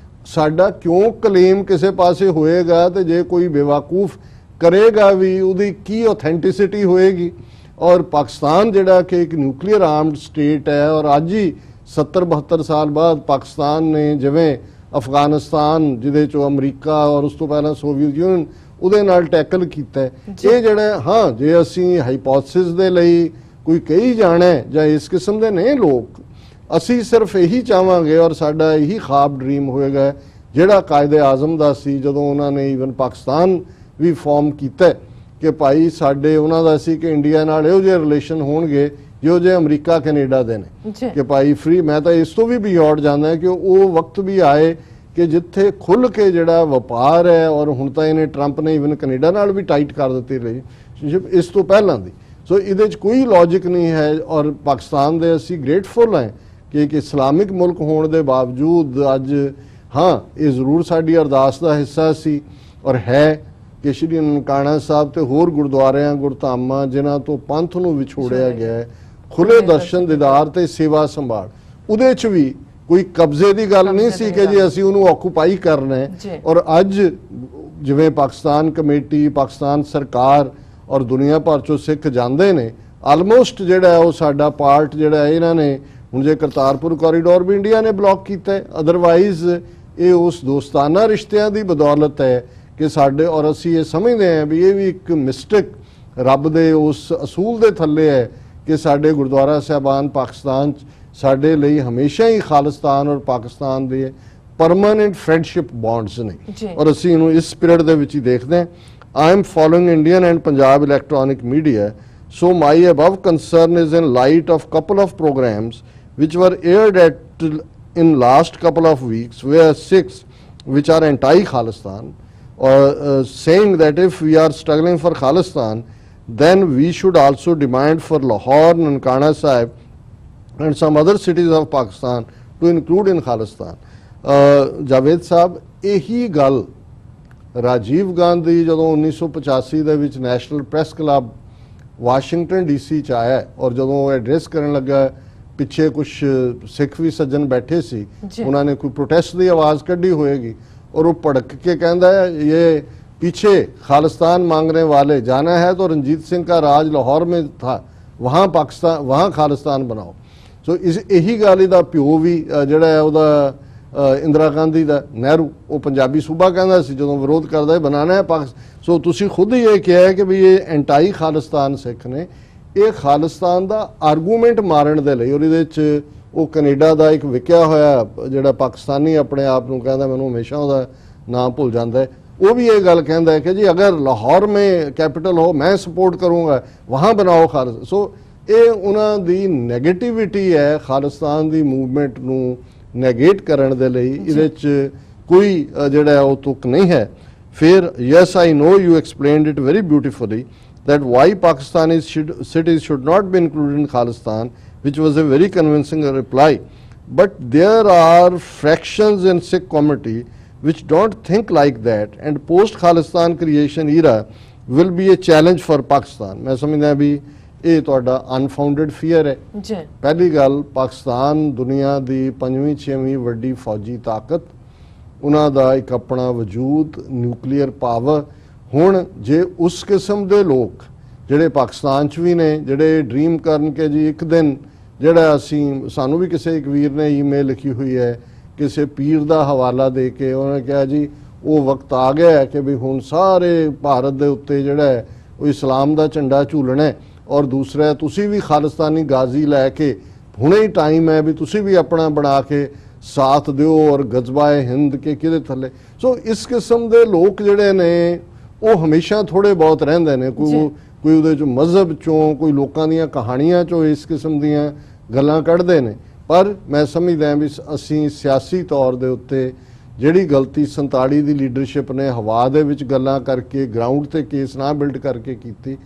B: ਸਾਡਾ ਕਿਉਂ ਕਲੇਮ ਕਿਸੇ ਪਾਸੇ ਹੋਏਗਾ? ਤੇ ਜੇ ਕੋਈ ਬੇਵਕੂਫ ਕਰੇਗਾ ਵੀ ਉਹਦੀ ਕੀ ਆਥੈਂਟਿਸਿਟੀ ਹੋਏਗੀ? ਔਰ ਪਾਕਿਸਤਾਨ ਜਿਹੜਾ ਕਿ ਇੱਕ ਨਿਊਕਲੀਅਰ ਆਰਮਡ ਸਟੇਟ ਹੈ, ਔਰ ਅੱਜ ਹੀ 70-72 ਸਾਲ ਬਾਅਦ ਪਾਕਿਸਤਾਨ ਨੇ ਜਿਵੇਂ ਅਫਗਾਨਿਸਤਾਨ ਜਿਹਦੇ 'ਚੋਂ ਅਮਰੀਕਾ ਔਰ ਉਸ ਤੋਂ ਪਹਿਲਾਂ ਸੋਵੀਅਤ ਯੂਨੀਅਨ ਉਹਦੇ ਨਾਲ ਟੈਕਲ ਕੀਤਾ ਹੈ, ਇਹ ਜਿਹੜਾ ਹਾਂ ਜੇ ਅਸੀਂ ਹਾਈਪੋਥਸਿਸ ਦੇ ਲਈ ਕੋਈ ਕਹੀ ਜਾਣਾ ਜਾਂ ਇਸ ਕਿਸਮ ਦੇ ਨੇ ਲੋਕ, ਅਸੀਂ ਸਿਰਫ ਇਹੀ ਚਾਹਾਂਗੇ ਔਰ ਸਾਡਾ ਇਹੀ ਖਾਬ ਡ੍ਰੀਮ ਹੋਏਗਾ ਜਿਹੜਾ ਕਾਇਦੇ ਆਜ਼ਮ ਦਾ ਸੀ ਜਦੋਂ ਉਹਨਾਂ ਨੇ ਈਵਨ ਪਾਕਿਸਤਾਨ ਵੀ ਫਾਰਮ ਕੀਤਾ ਕਿ ਭਾਈ ਸਾਡੇ ਉਹਨਾਂ ਦਾ ਸੀ ਕਿ ਇੰਡੀਆ ਨਾਲ ਇਹੋ ਜਿਹੇ ਰਿਲੇਸ਼ਨ ਹੋਣਗੇ ਜਿਹੋ ਜਿਹੇ ਅਮਰੀਕਾ ਕੈਨੇਡਾ ਦੇ ਨੇ ਕਿ ਭਾਈ ਫ੍ਰੀ। ਮੈਂ ਤਾਂ ਇਸ ਤੋਂ ਵੀ ਬਿਯੋਂਡ ਜਾਂਦਾ ਕਿ ਉਹ ਵਕਤ ਵੀ ਆਏ ਕਿ ਜਿੱਥੇ ਖੁੱਲ੍ਹ ਕੇ ਜਿਹੜਾ ਵਪਾਰ ਹੈ, ਔਰ ਹੁਣ ਤਾਂ ਇਹਨੇ ਟਰੰਪ ਨੇ ਈਵਨ ਕੈਨੇਡਾ ਨਾਲ ਵੀ ਟਾਈਟ ਕਰ ਦਿੱਤੀ ਰਿਲੇਸ਼ਨਸ਼ਿਪ ਇਸ ਤੋਂ ਪਹਿਲਾਂ ਦੀ। ਸੋ ਇਹਦੇ 'ਚ ਕੋਈ ਲੌਜਿਕ ਨਹੀਂ ਹੈ। ਔਰ ਪਾਕਿਸਤਾਨ ਦੇ ਅਸੀਂ ਗ੍ਰੇਟਫੁਲ ਹਾਂ ਕਿ ਇੱਕ ਇਸਲਾਮਿਕ ਮੁਲਕ ਹੋਣ ਦੇ ਬਾਵਜੂਦ ਅੱਜ ਹਾਂ ਇਹ ਜ਼ਰੂਰ ਸਾਡੀ ਅਰਦਾਸ ਦਾ ਹਿੱਸਾ ਸੀ ਔਰ ਹੈ ਕਿ ਸ਼੍ਰੀ ਨਨਕਾਣਾ ਸਾਹਿਬ ਤੇ ਹੋਰ ਗੁਰਦੁਆਰਿਆਂ ਗੁਰਧਾਮਾਂ ਜਿਨ੍ਹਾਂ ਤੋਂ ਪੰਥ ਨੂੰ ਵਿਛੋੜਿਆ ਗਿਆ ਹੈ, ਖੁੱਲੇ ਦਰਸ਼ਨ ਦੀਦਾਰ ਤੇ ਸੇਵਾ ਸੰਭਾਲ, ਉਹਦੇ 'ਚ ਵੀ ਕੋਈ ਕਬਜ਼ੇ ਦੀ ਗੱਲ ਨਹੀਂ ਸੀ ਕਿ ਜੀ ਅਸੀਂ ਉਹਨੂੰ ਆਕੂਪਾਈ ਕਰਨਾ ਹੈ। ਔਰ ਅੱਜ ਜਿਵੇਂ ਪਾਕਿਸਤਾਨ ਕਮੇਟੀ, ਪਾਕਿਸਤਾਨ ਸਰਕਾਰ ਔਰ ਦੁਨੀਆ ਭਰ ਚੋਂ ਸਿੱਖ ਜਾਂਦੇ ਨੇ, ਆਲਮੋਸਟ ਜਿਹੜਾ ਹੈ ਉਹ ਸਾਡਾ ਪਾਰਟ ਜਿਹੜਾ ਹੈ ਇਹਨਾਂ ਨੇ, ਹੁਣ ਜੇ ਕਰਤਾਰਪੁਰ ਕੋਰੀਡੋਰ ਵੀ ਇੰਡੀਆ ਨੇ ਬਲੌਕ ਕੀਤਾ ਹੈ, ਅਦਰਵਾਈਜ਼ ਇਹ ਉਸ ਦੋਸਤਾਨਾ ਰਿਸ਼ਤਿਆਂ ਦੀ ਬਦੌਲਤ ਹੈ ਕਿ ਸਾਡੇ, ਔਰ ਅਸੀਂ ਇਹ ਸਮਝਦੇ ਹਾਂ ਵੀ ਇਹ ਵੀ ਇੱਕ ਮਿਸਟਿਕ ਰੱਬ ਦੇ ਉਸ ਅਸੂਲ ਦੇ ਥੱਲੇ ਹੈ ਕਿ ਸਾਡੇ ਗੁਰਦੁਆਰਾ ਸਾਹਿਬਾਨ ਪਾਕਿਸਤਾਨ 'ਚ ਸਾਡੇ ਲਈ ਹਮੇਸ਼ਾ ਹੀ ਖਾਲਿਸਤਾਨ ਔਰ ਪਾਕਿਸਤਾਨ ਦੇ ਪਰਮਾਨੈਂਟ ਫਰੈਂਡਸ਼ਿਪ ਬੌਂਡਸ ਨੇ ਔਰ ਅਸੀਂ ਇਹਨੂੰ ਇਸ ਸਪਿਰਿਟ ਦੇ ਵਿੱਚ ਹੀ ਦੇਖਦੇ ਹਾਂ। I am following Indian and Punjab electronic media, so my above concern is in light of couple of programs which were aired in last couple of weeks where Sikhs which are anti-Khalistan saying that if we are struggling for Khalistan then we should also demand for Lahore, Nankana Sahib and some other cities of Pakistan to include in Khalistan. Javed Sahab, ਇਹੀ ਗੱਲ ਰਾਜੀਵ ਗਾਂਧੀ ਜਦੋਂ 1985 ਦੇ ਵਿੱਚ national press club Washington DC 'ਚ ਆਇਆ ਔਰ ਜਦੋਂ address ਕਰਨ ਲੱਗਾ, ਪਿੱਛੇ ਕੁਝ ਸਿੱਖ ਵੀ ਸੱਜਣ ਬੈਠੇ ਸੀ, ਉਹਨਾਂ ਨੇ ਕੋਈ ਪ੍ਰੋਟੈਸਟ ਦੀ ਆਵਾਜ਼ ਕੱਢੀ ਹੋਏਗੀ ਔਰ ਉਹ ਭੜਕ ਕੇ ਕਹਿੰਦਾ ਹੈ ਇਹ पीछे खालिस्तान मांगने वाले जाना है तो रंजीत सिंह का राज लाहौर में था, वहाँ पाकिस्तान, वहाँ खालिस्तान बनाओ। सो इस यही गल दा प्यो भी जिहड़ा है ਉਹਦਾ इंदिरा गांधी ਦਾ नेहरू ਉਹ पंजाबी सूबा कहता सी ਜਦੋਂ ਵਿਰੋਧ ਕਰਦਾ ਹੈ बनाना है पाकिस्तान। सो ਤੁਸੀਂ खुद ही ये किया है कि भी ये एंटाई खालिस्तान सिख ने ਇਹ ਖਾਲਿਸਤਾਨ ਦਾ ਆਰਗੂਮੈਂਟ ਮਾਰਨ ਦੇ ਲਈ ਔਰ ਇਹਦੇ 'ਚ ਉਹ ਕੈਨੇਡਾ ਦਾ ਇੱਕ ਵਿਕਿਆ ਹੋਇਆ ਜਿਹੜਾ ਪਾਕਿਸਤਾਨੀ ਆਪਣੇ ਆਪ ਨੂੰ ਕਹਿੰਦਾ, ਮੈਨੂੰ ਹਮੇਸ਼ਾ ਉਹਦਾ ਨਾਮ ਭੁੱਲ ਜਾਂਦਾ ਹੈ, वो भी ये गल कहता है कि जी अगर लाहौर में कैपिटल हो मैं सपोर्ट करूँगा, वहाँ बनाओ खालिस्तान। सो ये उन्होंने नैगेटिविटी है खालिस्तान की मूवमेंट नू नैगेट करने दे लई इहदे च कोई जिहड़ा है वो तुक नहीं है। फिर yes I know you explained it very beautifully that why Pakistani cities should not be included in Khalistan, which was a very convincing reply, but there are fractions in Sikh community which don't think like that and post Khalistan creation era will be a challenge for Pakistan। मैं समझदा भी ਇਹ ਤੁਹਾਡਾ ਅਨਫਾਊਂਡਡ fear ਹੈ ਜੀ। ਪਹਿਲੀ ਗੱਲ, ਪਾਕਿਸਤਾਨ ਦੁਨੀਆ ਦੀ 5ਵੀਂ 6ਵੀਂ ਵੱਡੀ ਫੌਜੀ ਤਾਕਤ, ਉਹਨਾਂ ਦਾ ਇੱਕ ਆਪਣਾ ਵਜੂਦ, ਨਿਊਕਲੀਅਰ ਪਾਵਰ। ਹੁਣ ਜੇ ਉਸ ਕਿਸਮ ਦੇ ਲੋਕ ਜਿਹੜੇ ਪਾਕਿਸਤਾਨ 'ਚ ਵੀ ਨੇ ਜਿਹੜੇ ਡ੍ਰੀਮ ਕਰਨ ਕਿ ਜੀ ਇੱਕ ਦਿਨ ਜਿਹੜਾ ਅਸੀਂ, ਸਾਨੂੰ ਵੀ ਕਿਸੇ ਇੱਕ ਵੀਰ ਨੇ ਈਮੇਲ ਲਿਖੀ ਹੋਈ ਹੈ ਕਿਸੇ ਪੀਰ ਦਾ ਹਵਾਲਾ ਦੇ ਕੇ, ਉਹਨੇ ਕਿਹਾ ਜੀ ਉਹ ਵਕਤ ਆ ਗਿਆ ਹੈ ਕਿ ਵੀ ਹੁਣ ਸਾਰੇ ਭਾਰਤ ਦੇ ਉੱਤੇ ਜਿਹੜਾ ਹੈ ਉਹ ਇਸਲਾਮ ਦਾ ਝੰਡਾ ਝੂਲਣਾ ਔਰ ਦੂਸਰਾ ਤੁਸੀਂ ਵੀ ਖਾਲਿਸਤਾਨੀ ਗਾਜ਼ੀ ਲੈ ਕੇ ਹੁਣੇ ਹੀ ਟਾਈਮ ਹੈ ਵੀ ਤੁਸੀਂ ਵੀ ਆਪਣਾ ਬਣਾ ਕੇ ਸਾਥ ਦਿਓ ਔਰ ਗਜ਼ਬਾਏ ਹਿੰਦ ਕੇ ਕਿਹਦੇ ਥੱਲੇ। ਸੋ ਇਸ ਕਿਸਮ ਦੇ ਲੋਕ ਜਿਹੜੇ ਨੇ ਉਹ ਹਮੇਸ਼ਾ ਥੋੜੇ ਬਹੁਤ ਰਹਿੰਦੇ ਨੇ, ਕੋਈ ਉਹਦੇ 'ਚੋਂ ਮਜ਼ਹਬ 'ਚੋਂ, ਕੋਈ ਲੋਕਾਂ ਦੀਆਂ ਕਹਾਣੀਆਂ 'ਚੋਂ ਇਸ ਕਿਸਮ ਦੀਆਂ ਗੱਲਾਂ ਕੱਢਦੇ ਨੇ। ਪਰ ਮੈਂ ਸਮਝਦਾ ਵੀ ਅਸੀਂ ਸਿਆਸੀ ਤੌਰ ਦੇ ਉੱਤੇ ਜਿਹੜੀ ਗਲਤੀ 47 ਦੀ ਲੀਡਰਸ਼ਿਪ ਨੇ ਹਵਾ ਦੇ ਵਿੱਚ ਗੱਲਾਂ ਕਰਕੇ ਗਰਾਊਂਡ ਤੇ ਕੇਸ ਨਾ ਬਿਲਡ ਕਰਕੇ ਕੀਤੀ,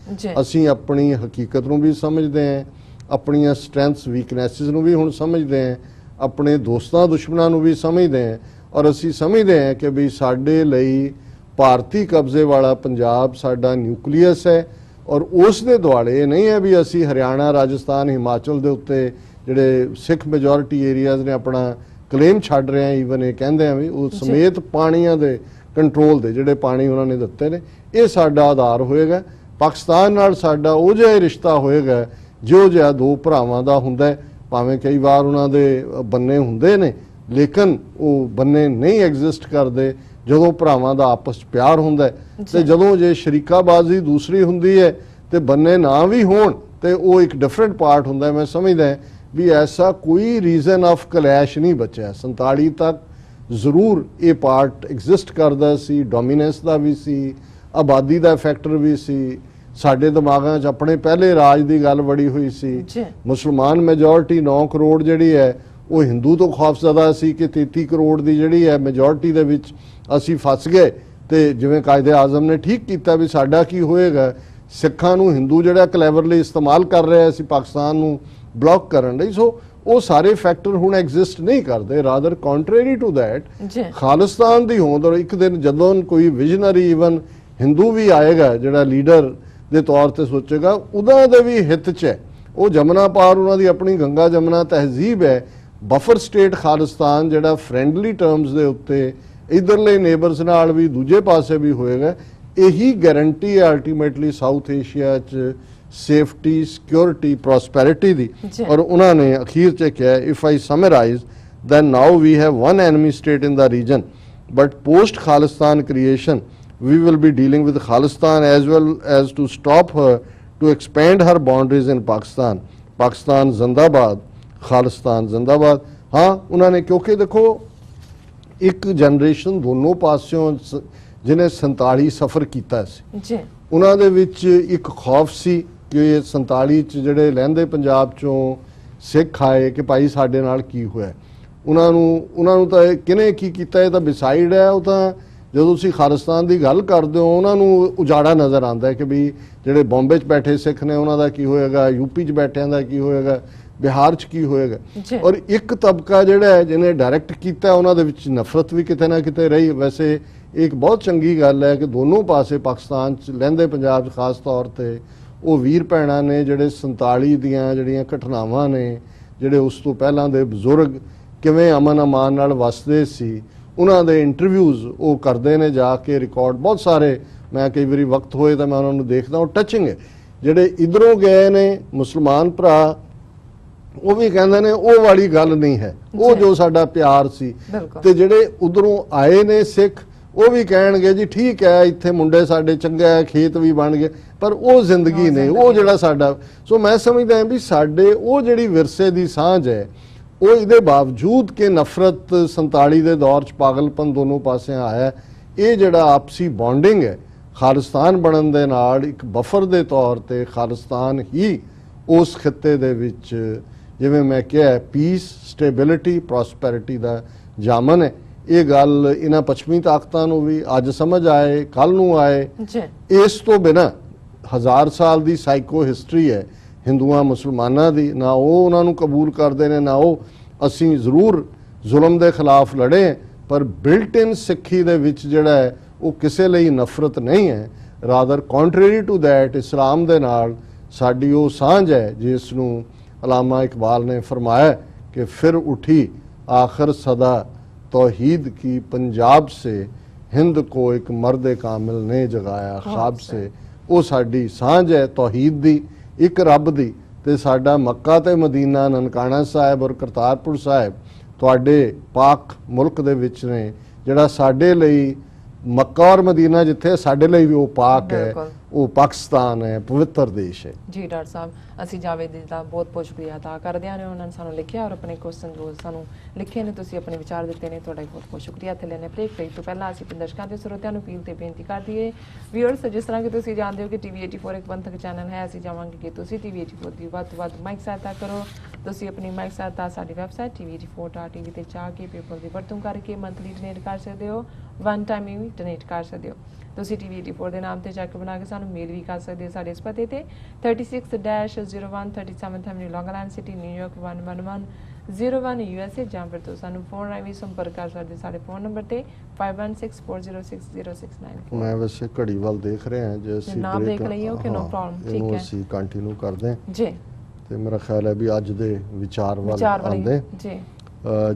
B: ਅਸੀਂ ਆਪਣੀ ਹਕੀਕਤ ਨੂੰ ਵੀ ਸਮਝਦੇ ਹਾਂ, ਆਪਣੀਆਂ ਸਟਰੈਂਥਸ ਵੀਕਨੈਸਿਸ ਨੂੰ ਵੀ ਹੁਣ ਸਮਝਦੇ ਹਾਂ, ਆਪਣੇ ਦੋਸਤਾਂ ਦੁਸ਼ਮਣਾਂ ਨੂੰ ਵੀ ਸਮਝਦੇ ਹਾਂ ਔਰ ਅਸੀਂ ਸਮਝਦੇ ਹਾਂ ਕਿ ਵੀ ਸਾਡੇ ਲਈ ਭਾਰਤੀ ਕਬਜ਼ੇ ਵਾਲਾ ਪੰਜਾਬ ਸਾਡਾ ਨਿਊਕਲੀਅਸ ਹੈ ਔਰ ਉਸ ਦੇ ਦੁਆਲੇ ਨਹੀਂ ਹੈ ਵੀ ਅਸੀਂ ਹਰਿਆਣਾ, ਰਾਜਸਥਾਨ, ਹਿਮਾਚਲ ਦੇ ਉੱਤੇ ਜਿਹੜੇ ਸਿੱਖ ਮੈਜੋਰਿਟੀ ਏਰੀਆਜ਼ ਨੇ ਆਪਣਾ ਕਲੇਮ ਛੱਡ ਰਹੇ ਆ। ਈਵਨ ਇਹ ਕਹਿੰਦੇ ਆ ਵੀ ਉਹ ਸਮੇਤ ਪਾਣੀਆਂ ਦੇ ਕੰਟਰੋਲ ਦੇ ਜਿਹੜੇ ਪਾਣੀ ਉਹਨਾਂ ਨੇ ਦਿੱਤੇ ਨੇ, ਇਹ ਸਾਡਾ ਆਧਾਰ ਹੋਏਗਾ। ਪਾਕਿਸਤਾਨ ਨਾਲ ਸਾਡਾ ਉਹ ਜਿਹਾ ਰਿਸ਼ਤਾ ਹੋਏਗਾ ਜੋ ਜਿਹਾ ਦੋ ਭਰਾਵਾਂ ਦਾ ਹੁੰਦਾ, ਭਾਵੇਂ ਕਈ ਵਾਰ ਉਹਨਾਂ ਦੇ ਬੰਨੇ ਹੁੰਦੇ ਨੇ ਲੇਕਿਨ ਉਹ ਬੰਨੇ ਨਹੀਂ ਐਗਜ਼ਿਸਟ ਕਰਦੇ ਜਦੋਂ ਭਰਾਵਾਂ ਦਾ ਆਪਸ 'ਚ ਪਿਆਰ ਹੁੰਦਾ। ਤੇ ਜਦੋਂ ਜੇ ਸ਼ਰੀਕਾਬਾਜ਼ੀ ਦੂਸਰੀ ਹੁੰਦੀ ਹੈ ਤੇ ਬੰਨੇ ਨਾ ਵੀ ਹੋਣ ਤੇ ਉਹ ਇੱਕ ਡਿਫਰੈਂਟ ਪਾਰਟ ਹੁੰਦਾ। ਮੈਂ ਸਮਝਦਾ ਵੀ ਐਸਾ ਕੋਈ ਰੀਜ਼ਨ ਆਫ ਕਲੈਸ਼ ਨਹੀਂ ਬਚਿਆ। 47 ਤੱਕ ਜ਼ਰੂਰ ਇਹ ਪਾਰਟ ਐਗਜ਼ਿਸਟ ਕਰਦਾ ਸੀ, ਡੋਮੀਨੈਂਸ ਦਾ ਵੀ ਸੀ, ਆਬਾਦੀ ਦਾ ਫੈਕਟਰ ਵੀ ਸੀ, ਸਾਡੇ ਦਿਮਾਗਾਂ 'ਚ ਆਪਣੇ ਪਹਿਲੇ ਰਾਜ ਦੀ ਗੱਲ ਬੜੀ ਹੋਈ ਸੀ। ਮੁਸਲਮਾਨ ਮੈਜੋਰਿਟੀ 9 ਕਰੋੜ ਜਿਹੜੀ ਹੈ ਉਹ ਹਿੰਦੂ ਤੋਂ ਖੌਫਜ਼ਦਾ ਸੀ ਕਿ 33 ਕਰੋੜ ਦੀ ਜਿਹੜੀ ਹੈ ਮੈਜੋਰਿਟੀ ਦੇ ਵਿੱਚ ਅਸੀਂ ਫਸ ਗਏ। ਤੇ ਜਿਵੇਂ ਕਾਇਦੇ ਆਜ਼ਮ ਨੇ ਠੀਕ ਕੀਤਾ ਵੀ ਸਾਡਾ ਕੀ ਹੋਏਗਾ, ਸਿੱਖਾਂ ਨੂੰ ਹਿੰਦੂ ਜਿਹੜਾ ਕਲੈਵਰਲੀ ਇਸਤੇਮਾਲ ਕਰ ਰਿਹਾ ਸੀ ਪਾਕਿਸਤਾਨ ਨੂੰ ਬਲੌਕ ਕਰਨ ਲਈ। ਸੋ ਉਹ ਸਾਰੇ ਫੈਕਟਰ ਹੁਣ ਐਗਜ਼ਿਸਟ ਨਹੀਂ ਕਰਦੇ। ਰਾਦਰ ਕੰਟਰੇਰੀ ਟੂ ਦੈਟ
A: ਜੀ
B: ਖਾਲਿਸਤਾਨ ਦੀ ਹੋਂਦ, ਔਰ ਇੱਕ ਦਿਨ ਜਦੋਂ ਕੋਈ ਵਿਜ਼ਨਰੀ ਈਵਨ ਹਿੰਦੂ ਵੀ ਆਏਗਾ ਜਿਹੜਾ ਲੀਡਰ ਦੇ ਤੌਰ ਤੇ ਸੋਚੇਗਾ, ਉਹਨਾਂ ਦੇ ਵੀ ਹਿੱਤ 'ਚ ਹੈ। ਉਹ ਜਮਨਾ ਪਾਰ ਉਹਨਾਂ ਦੀ ਆਪਣੀ ਗੰਗਾ ਜਮਨਾ ਤਹਿਜ਼ੀਬ ਹੈ। ਬਫਰ ਸਟੇਟ ਖਾਲਿਸਤਾਨ ਜਿਹੜਾ ਫਰੈਂਡਲੀ ਟਰਮਸ ਦੇ ਉੱਤੇ ਇਧਰਲੇ ਨੇਬਰਸ ਨਾਲ ਵੀ ਦੂਜੇ ਪਾਸੇ ਵੀ ਹੋਏਗਾ, ਇਹੀ ਗਾਰੰਟੀ ਹੈ ਅਲਟੀਮੇਟਲੀ ਸਾਊਥ ਏਸ਼ੀਆ 'ਚ ਸੇਫਟੀ, ਸਿਕਿਉਰਿਟੀ, ਪ੍ਰੋਸਪੈਰਿਟੀ ਦੀ। ਔਰ ਉਹਨਾਂ ਨੇ ਅਖੀਰ 'ਚ ਕਿਹਾ, if I summarise then now we have one enemy state in the region, but post Khalistan creation we will be dealing with Khalistan as well as to stop her to expand her boundaries in Pakistan. Pakistan zindabad, Khalistan zindabad। हाँ उन्होंने, क्योंकि देखो एक generation दोनों पासों जिन्हें 47 सफ़र किया
A: जी,
B: ਉਹਨਾਂ ਦੇ ਵਿੱਚ ਇੱਕ ਖੌਫ ਸੀ ਕਿ 47 ਚ ਜਿਹੜੇ ਲਹਿੰਦੇ ਪੰਜਾਬ ਚੋਂ ਸਿੱਖ ਆਏ ਕਿ ਭਾਈ ਸਾਡੇ ਨਾਲ ਕੀ ਹੋਇਆ। ਉਹਨਾਂ ਨੂੰ ਤਾਂ ਕਿਹਨੇ ਕੀ ਕੀਤਾ, ਇਹ ਤਾਂ ਬਿਸਾਈਡ ਹੈ। ਉਹ ਤਾਂ ਜਦੋਂ ਤੁਸੀਂ ਖਾਲਿਸਤਾਨ ਦੀ ਗੱਲ ਕਰਦੇ ਹੋ ਉਹਨਾਂ ਨੂੰ ਉਜਾੜਾ ਨਜ਼ਰ ਆਉਂਦਾ ਹੈ ਕਿ ਵੀ ਜਿਹੜੇ ਬੰਬੇ 'ਚ ਬੈਠੇ ਸਿੱਖ ਨੇ ਉਹਨਾਂ ਦਾ ਕੀ ਹੋਏਗਾ, ਯੂਪੀ 'ਚ ਬੈਠਿਆਂ ਦਾ ਕੀ ਹੋਏਗਾ, ਬਿਹਾਰ 'ਚ ਕੀ ਹੋਏਗਾ। ਔਰ ਇੱਕ ਤਬਕਾ ਜਿਹੜਾ ਹੈ ਜਿਹਨੇ ਡਾਇਰੈਕਟ ਕੀਤਾ, ਉਹਨਾਂ ਦੇ ਵਿੱਚ ਨਫ਼ਰਤ ਵੀ ਕਿਤੇ ਨਾ ਕਿਤੇ ਰਹੀ। ਵੈਸੇ ਇੱਕ ਬਹੁਤ ਚੰਗੀ ਗੱਲ ਹੈ ਕਿ ਦੋਨੋਂ ਪਾਸੇ ਪਾਕਿਸਤਾਨ 'ਚ ਲਹਿੰਦੇ ਪੰਜਾਬ 'ਚ ਖਾਸ ਤੌਰ ਤੇ ਉਹ ਵੀਰ ਭੈਣਾਂ ਨੇ ਜਿਹੜੇ 47 ਦੀਆਂ ਜਿਹੜੀਆਂ ਘਟਨਾਵਾਂ ਨੇ, ਜਿਹੜੇ ਉਸ ਤੋਂ ਪਹਿਲਾਂ ਦੇ ਬਜ਼ੁਰਗ ਕਿਵੇਂ ਅਮਨ ਅਮਾਨ ਨਾਲ ਵਸਦੇ ਸੀ, ਉਹਨਾਂ ਦੇ ਇੰਟਰਵਿਊਜ਼ ਉਹ ਕਰਦੇ ਨੇ ਜਾ ਕੇ ਰਿਕਾਰਡ ਬਹੁਤ ਸਾਰੇ। ਮੈਂ ਕਈ ਵਾਰੀ ਵਕਤ ਹੋਏ ਤਾਂ ਮੈਂ ਉਹਨਾਂ ਨੂੰ ਦੇਖਦਾ, ਉਹ ਟੱਚਿੰਗ ਹੈ। ਜਿਹੜੇ ਇਧਰੋਂ ਗਏ ਨੇ ਮੁਸਲਮਾਨ ਭਰਾ, ਉਹ ਵੀ ਕਹਿੰਦੇ ਨੇ ਉਹ ਵਾਲੀ ਗੱਲ ਨਹੀਂ ਹੈ, ਉਹ ਜੋ ਸਾਡਾ ਪਿਆਰ ਸੀ। ਤੇ ਜਿਹੜੇ ਉਧਰੋਂ ਆਏ ਨੇ ਸਿੱਖ, ਉਹ ਵੀ ਕਹਿਣਗੇ ਜੀ ਠੀਕ ਹੈ ਇੱਥੇ ਮੁੰਡੇ ਸਾਡੇ ਚੰਗੇ ਹੈ, ਖੇਤ ਵੀ ਬਣ ਗਏ, ਪਰ ਉਹ ਜ਼ਿੰਦਗੀ ਨਹੀਂ, ਉਹ ਜਿਹੜਾ ਸਾਡਾ। ਸੋ ਮੈਂ ਸਮਝਦਾ ਹਾਂ ਵੀ ਸਾਡੇ ਉਹ ਜਿਹੜੀ ਵਿਰਸੇ ਦੀ ਸਾਂਝ ਹੈ, ਉਹ ਇਹਦੇ ਬਾਵਜੂਦ ਕਿ ਨਫ਼ਰਤ 47 ਦੇ ਦੌਰ 'ਚ ਪਾਗਲਪਨ ਦੋਨੋਂ ਪਾਸਿਆਂ ਆਇਆ, ਇਹ ਜਿਹੜਾ ਆਪਸੀ ਬੌਂਡਿੰਗ ਹੈ ਖਾਲਿਸਤਾਨ ਬਣਨ ਦੇ ਨਾਲ ਇੱਕ ਬਫਰ ਦੇ ਤੌਰ ਤੇ ਖਾਲਿਸਤਾਨ ਹੀ ਉਸ ਖਿੱਤੇ ਦੇ ਵਿੱਚ, ਜਿਵੇਂ ਮੈਂ ਕਿਹਾ, ਪੀਸ, ਸਟੇਬਿਲਿਟੀ, ਪ੍ਰੋਸਪੈਰਿਟੀ ਦਾ ਜਾਮਨ ਹੈ। ਇਹ ਗੱਲ ਇਹਨਾਂ ਪੱਛਮੀ ਤਾਕਤਾਂ ਨੂੰ ਵੀ ਅੱਜ ਸਮਝ ਆਏ, ਕੱਲ ਨੂੰ ਆਏ। ਇਸ ਤੋਂ ਬਿਨਾਂ 1000 ਸਾਲ ਦੀ ਸਾਈਕੋ ਹਿਸਟਰੀ ਹੈ ਹਿੰਦੂਆਂ ਮੁਸਲਮਾਨਾਂ ਦੀ, ਨਾ ਉਹ ਉਹਨਾਂ ਨੂੰ ਕਬੂਲ ਕਰਦੇ ਨੇ, ਨਾ ਉਹ। ਅਸੀਂ ਜ਼ਰੂਰ ਜ਼ੁਲਮ ਦੇ ਖਿਲਾਫ ਲੜੇ, ਪਰ ਬਿਲਟ ਇਨ ਸਿੱਖੀ ਦੇ ਵਿੱਚ ਜਿਹੜਾ ਹੈ ਉਹ ਕਿਸੇ ਲਈ ਨਫ਼ਰਤ ਨਹੀਂ ਹੈ। ਰਾਦਰ ਕੰਟਰੇਰੀ ਟੂ ਦੈਟ ਇਸਲਾਮ ਦੇ ਨਾਲ ਸਾਡੀ ਉਹ ਸਾਂਝ ਹੈ ਜਿਸ ਨੂੰ ਅਲਾਮਾ ਇਕਬਾਲ ਨੇ ਫਰਮਾਇਆ ਕਿ ਫਿਰ ਉਠੀ ਆਖਰ ਸਦਾ तौहीद की पंजाब से हिंद को एक मर्द कामिल ने जगाया ख्वाब से। वो साडी सांझ है तौहीद दी, एक रब दी। ते साडा मक्का ते मदीना, ननकाना साहिब और करतारपुर साहिब तुहाडे पाक मुल्क दे विच ने, जिहड़ा साडे लई मक्का और मदीना जिथे साडे लई भी वो पाक है, वो पाकिस्तान है, पवित्र देश है।
A: जी डॉक्टर साहब, ਅਸੀਂ ਜਾਵੇਦ ਜੀ ਦਾ ਬਹੁਤ ਬਹੁਤ ਸ਼ੁਕਰੀਆ ਅਦਾ ਕਰਦੇ ਹਾਂ। ਉਹਨਾਂ ਨੇ ਸਾਨੂੰ ਲਿਖਿਆ ਔਰ ਆਪਣੇ ਕੁਐਸਚਨ ਜੋ ਸਾਨੂੰ ਲਿਖੇ ਨੇ, ਤੁਸੀਂ ਆਪਣੇ ਵਿਚਾਰ ਦਿੱਤੇ ਨੇ, ਤੁਹਾਡਾ ਬਹੁਤ ਬਹੁਤ ਸ਼ੁਕਰੀਆ। ਇੱਥੇ ਲੈਣੇ ਬ੍ਰੇਕ ਤੋਂ ਪਹਿਲਾਂ ਅਸੀਂ ਦਰਸ਼ਕਾਂ ਤੇ ਸਰੋਤਿਆਂ ਨੂੰ ਅਪੀਲ ਤੇ ਬੇਨਤੀ ਕਰ ਦਈਏ, ਵੀਅਰਸ, ਜਿਸ ਤਰ੍ਹਾਂ ਕਿ ਤੁਸੀਂ ਜਾਣਦੇ ਹੋ ਕਿ ਟੀਵੀ 84 ਇੱਕ ਪੰਥਕ ਚੈਨਲ ਹੈ, ਅਸੀਂ ਚਾਹਾਂਗੇ ਕਿ ਤੁਸੀਂ ਟੀਵੀ 84 ਦੀ ਵੱਧ ਤੋਂ ਵੱਧ ਮਾਈਕ ਸਹਾਇਤਾ ਕਰੋ। ਤੁਸੀਂ ਆਪਣੀ ਮਾਈਕ ਸਹਾਇਤਾ ਸਾਡੀ ਵੈਬਸਾਈਟ tv84.tv ਤੇ ਜਾ ਕੇ ਪੇਪਰ ਦੀ ਵਰਤੋਂ ਕਰਕੇ ਮੰਥਲੀ ਡੋਨੇਟ ਕਰ ਸਕਦੇ ਹੋ, ਵਨ ਟਾਈਮ ਵੀ ਡੋਨੇਟ ਕਰ ਸਕਦੇ ਹੋ। ਤੁਸੀਂ ਟੀਵੀ 84 ਦੇ ਨਾਮ ਤੇ ਚੈੱਕ ਬਣਾ ਕੇ ਸਾਨੂੰ ਮੇਲ ਵੀ ਕਰ ਸਕਦੇ ਹੋ ਸਾਡੇ ਇਸ ਪਤੇ ਤੇ 36-0137 ਐਵਨਿਊ ਲੌਂਗ ਆਈਲੈਂਡ ਸਿਟੀ, ਨਿਊਯਾਰਕ 11101 USA, ਜਾਂ ਫਿਰ ਤੁਸੀਂ ਸਾਨੂੰ ਫੋਨ ਰਾਹੀਂ ਵੀ ਸੰਪਰਕ ਕਰ ਸਕਦੇ ਸਾਡੇ ਫੋਨ ਨੰਬਰ ਤੇ 5164060694।
B: ਮੈਂ ਵੈਸੇ ਘੜੀ ਵੱਲ ਦੇਖ ਰਿਹਾ ਹਾਂ, ਜੇ ਅਸੀਂ
A: ਨਾਮ ਦੇਖ ਲਈਏ ਕਿ ਨੋ ਪ੍ਰੋਬਲਮ, ਠੀਕ ਹੈ,
B: ਅਸੀਂ ਕੰਟੀਨਿਊ ਕਰਦੇ ਹਾਂ
A: ਜੀ।
B: ਤੇ ਮੇਰਾ ਖਿਆਲ ਹੈ ਵੀ ਅੱਜ ਦੇ ਵਿਚਾਰ ਵੱਲ ਆਉਂਦੇ
A: ਜੀ।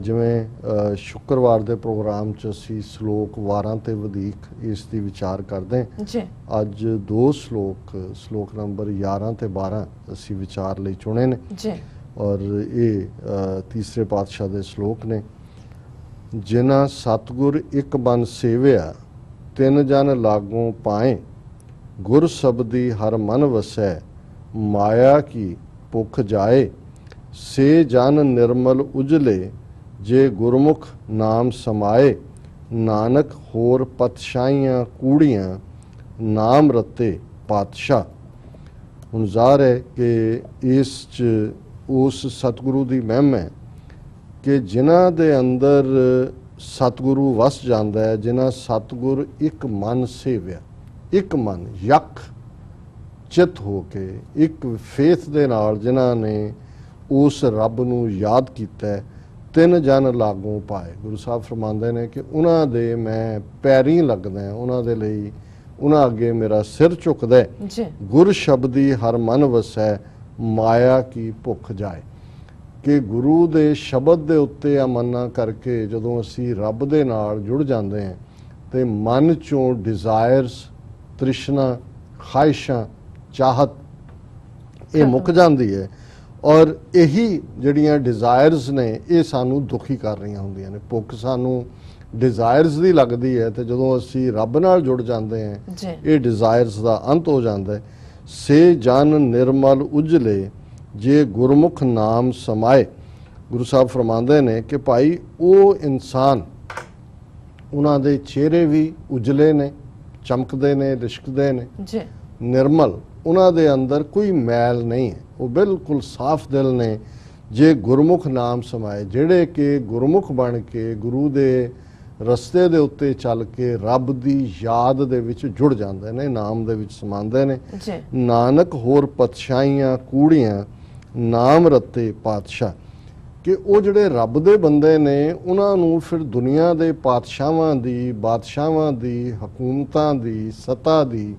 B: ਜਿਵੇਂ ਸ਼ੁੱਕਰਵਾਰ ਦੇ ਪ੍ਰੋਗਰਾਮ 'ਚ ਅਸੀਂ ਸ਼ਲੋਕ ਵਾਰਾਂ ਤੇ ਵਧੇਕ ਇਸ ਦੀ ਵਿਚਾਰ ਕਰਦੇ ਹਾਂ
A: ਜੀ।
B: ਅੱਜ ਦੋ ਸ਼ਲੋਕ ਨੰਬਰ 11 ਤੇ 12 ਅਸੀਂ ਵਿਚਾਰ ਲਈ ਚੁਣੇ ਨੇ
A: ਜੀ।
B: ਔਰ ਇਹ ਤੀਸਰੇ ਪਾਤਸ਼ਾਹ ਦੇ ਸ਼ਲੋਕ ਨੇ। ਜਿਨ੍ਹਾਂ ਸਤਿਗੁਰ ਇੱਕ ਬਨ ਸੇਵਿਆ, ਤਿੰਨ ਜਨ ਲਾਗੋਂ ਪਾਏ, ਗੁਰ ਸ਼ਬਦੀ ਹਰ ਮਨ ਵਸੈ, ਮਾਇਆ ਕੀ ਭੁੱਖ ਜਾਏ, ਸੇ ਜਨ ਨਿਰਮਲ ਉਜਲੇ, ਜੇ ਗੁਰਮੁਖ ਨਾਮ ਸਮਾਏ, ਨਾਨਕ ਹੋਰ ਪਤਸ਼ਾਹੀਆਂ ਕੂੜੀਆਂ, ਨਾਮ ਰਤੇ ਪਾਤਸ਼ਾਹ। ਹੁਣ ਜ਼ਾਹਰ ਹੈ ਕਿ ਇਸ 'ਚ ਉਸ ਸਤਿਗੁਰੂ ਦੀ ਮਹਿਮਾ ਹੈ ਕਿ ਜਿਨ੍ਹਾਂ ਦੇ ਅੰਦਰ ਸਤਿਗੁਰੂ ਵਸ ਜਾਂਦਾ ਹੈ, ਜਿਨ੍ਹਾਂ ਸਤਿਗੁਰ ਇੱਕ ਮਨ ਸੇਵਿਆ, ਇੱਕ ਮਨ ਯਕ ਚਿਤ ਹੋ ਕੇ, ਇੱਕ ਫੇਥ ਦੇ ਨਾਲ ਜਿਨ੍ਹਾਂ ਨੇ ਉਸ ਰੱਬ ਨੂੰ ਯਾਦ ਕੀਤਾ ਹੈ, ਤਿੰਨ ਜਨ ਲਾਗੋਂ ਪਾਏ। ਗੁਰੂ ਸਾਹਿਬ ਫਰਮਾਉਂਦੇ ਨੇ ਕਿ ਉਹਨਾਂ ਦੇ ਮੈਂ ਪੈਰੀਂ ਲੱਗਦਾ ਹਾਂ, ਉਹਨਾਂ ਦੇ ਲਈ ਉਹਨਾਂ ਅੱਗੇ ਮੇਰਾ ਸਿਰ ਝੁਕਦਾ ਹੈ।
A: ਜੀ
B: ਗੁਰ ਸ਼ਬਦੀ ਹਰ ਮਨ ਵਸੈ, ਮਾਇਆ ਕੀ ਭੁੱਖ ਜਾਏ। ਕਿ ਗੁਰੂ ਦੇ ਸ਼ਬਦ ਦੇ ਉੱਤੇ ਅਮਨਾ ਕਰਕੇ ਜਦੋਂ ਅਸੀਂ ਰੱਬ ਦੇ ਨਾਲ ਜੁੜ ਜਾਂਦੇ ਹਾਂ ਤੇ ਮਨ ਚੋਂ ਡਿਜ਼ਾਇਰਸ, ਤ੍ਰਿਸ਼ਨਾ, ਖਾਹਿਸ਼ਾਂ, ਚਾਹਤ ਇਹ ਮੁੱਕ ਜਾਂਦੀ ਹੈ। ਔਰ ਇਹੀ ਜਿਹੜੀਆਂ ਡਿਜ਼ਾਇਰਸ ਨੇ ਇਹ ਸਾਨੂੰ ਦੁਖੀ ਕਰ ਰਹੀਆਂ ਹੁੰਦੀਆਂ ਨੇ। ਭੁੱਖ ਸਾਨੂੰ ਡਿਜ਼ਾਇਰਸ ਦੀ ਲੱਗਦੀ ਹੈ ਤੇ ਜਦੋਂ ਅਸੀਂ ਰੱਬ ਨਾਲ ਜੁੜ ਜਾਂਦੇ ਹਾਂ
A: ਜੀ
B: ਇਹ ਡਿਜ਼ਾਇਰਸ ਦਾ ਅੰਤ ਹੋ ਜਾਂਦਾ ਹੈ। ਸੇ ਜਨ ਨਿਰਮਲ ਉਜਲੇ, ਜੇ ਗੁਰਮੁਖ ਨਾਮ ਸਮਾਏ। ਗੁਰੂ ਸਾਹਿਬ ਫਰਮਾਉਂਦੇ ਨੇ ਕਿ ਭਾਈ ਉਹ ਇਨਸਾਨ, ਉਹਨਾਂ ਦੇ ਚਿਹਰੇ ਵੀ ਉਜਲੇ ਨੇ, ਚਮਕਦੇ ਨੇ, ਲਿਸ਼ਕਦੇ ਨੇ,
A: ਜੀ
B: ਨਿਰਮਲ, ਉਹਨਾਂ ਦੇ ਅੰਦਰ ਕੋਈ ਮੈਲ ਨਹੀਂ ਹੈ, ਉਹ ਬਿਲਕੁਲ ਸਾਫ਼ ਦਿਲ ਨੇ। ਜੇ ਗੁਰਮੁਖ ਨਾਮ ਸਮਾਏ, ਜਿਹੜੇ ਕਿ ਗੁਰਮੁਖ ਬਣ ਕੇ ਗੁਰੂ ਦੇ ਰਸਤੇ ਦੇ ਉੱਤੇ ਚੱਲ ਕੇ ਰੱਬ ਦੀ ਯਾਦ ਦੇ ਵਿੱਚ ਜੁੜ ਜਾਂਦੇ ਨੇ, ਨਾਮ ਦੇ ਵਿੱਚ ਸਮਾਉਂਦੇ ਨੇ।
A: ਜੀ
B: ਨਾਨਕ ਹੋਰ ਪਤਸ਼ਾਹੀਆਂ ਕੂੜੀਆਂ, ਨਾਮ ਰਤੇ ਪਾਤਸ਼ਾਹ। ਕਿ ਉਹ ਜਿਹੜੇ ਰੱਬ ਦੇ ਬੰਦੇ ਨੇ ਉਹਨਾਂ ਨੂੰ ਫਿਰ ਦੁਨੀਆ ਦੇ ਪਾਤਸ਼ਾਹਾਂ ਦੀ, ਬਾਦਸ਼ਾਹਾਂ ਦੀ, ਹਕੂਮਤਾਂ ਦੀ, ਸੱਤਾ ਦੀ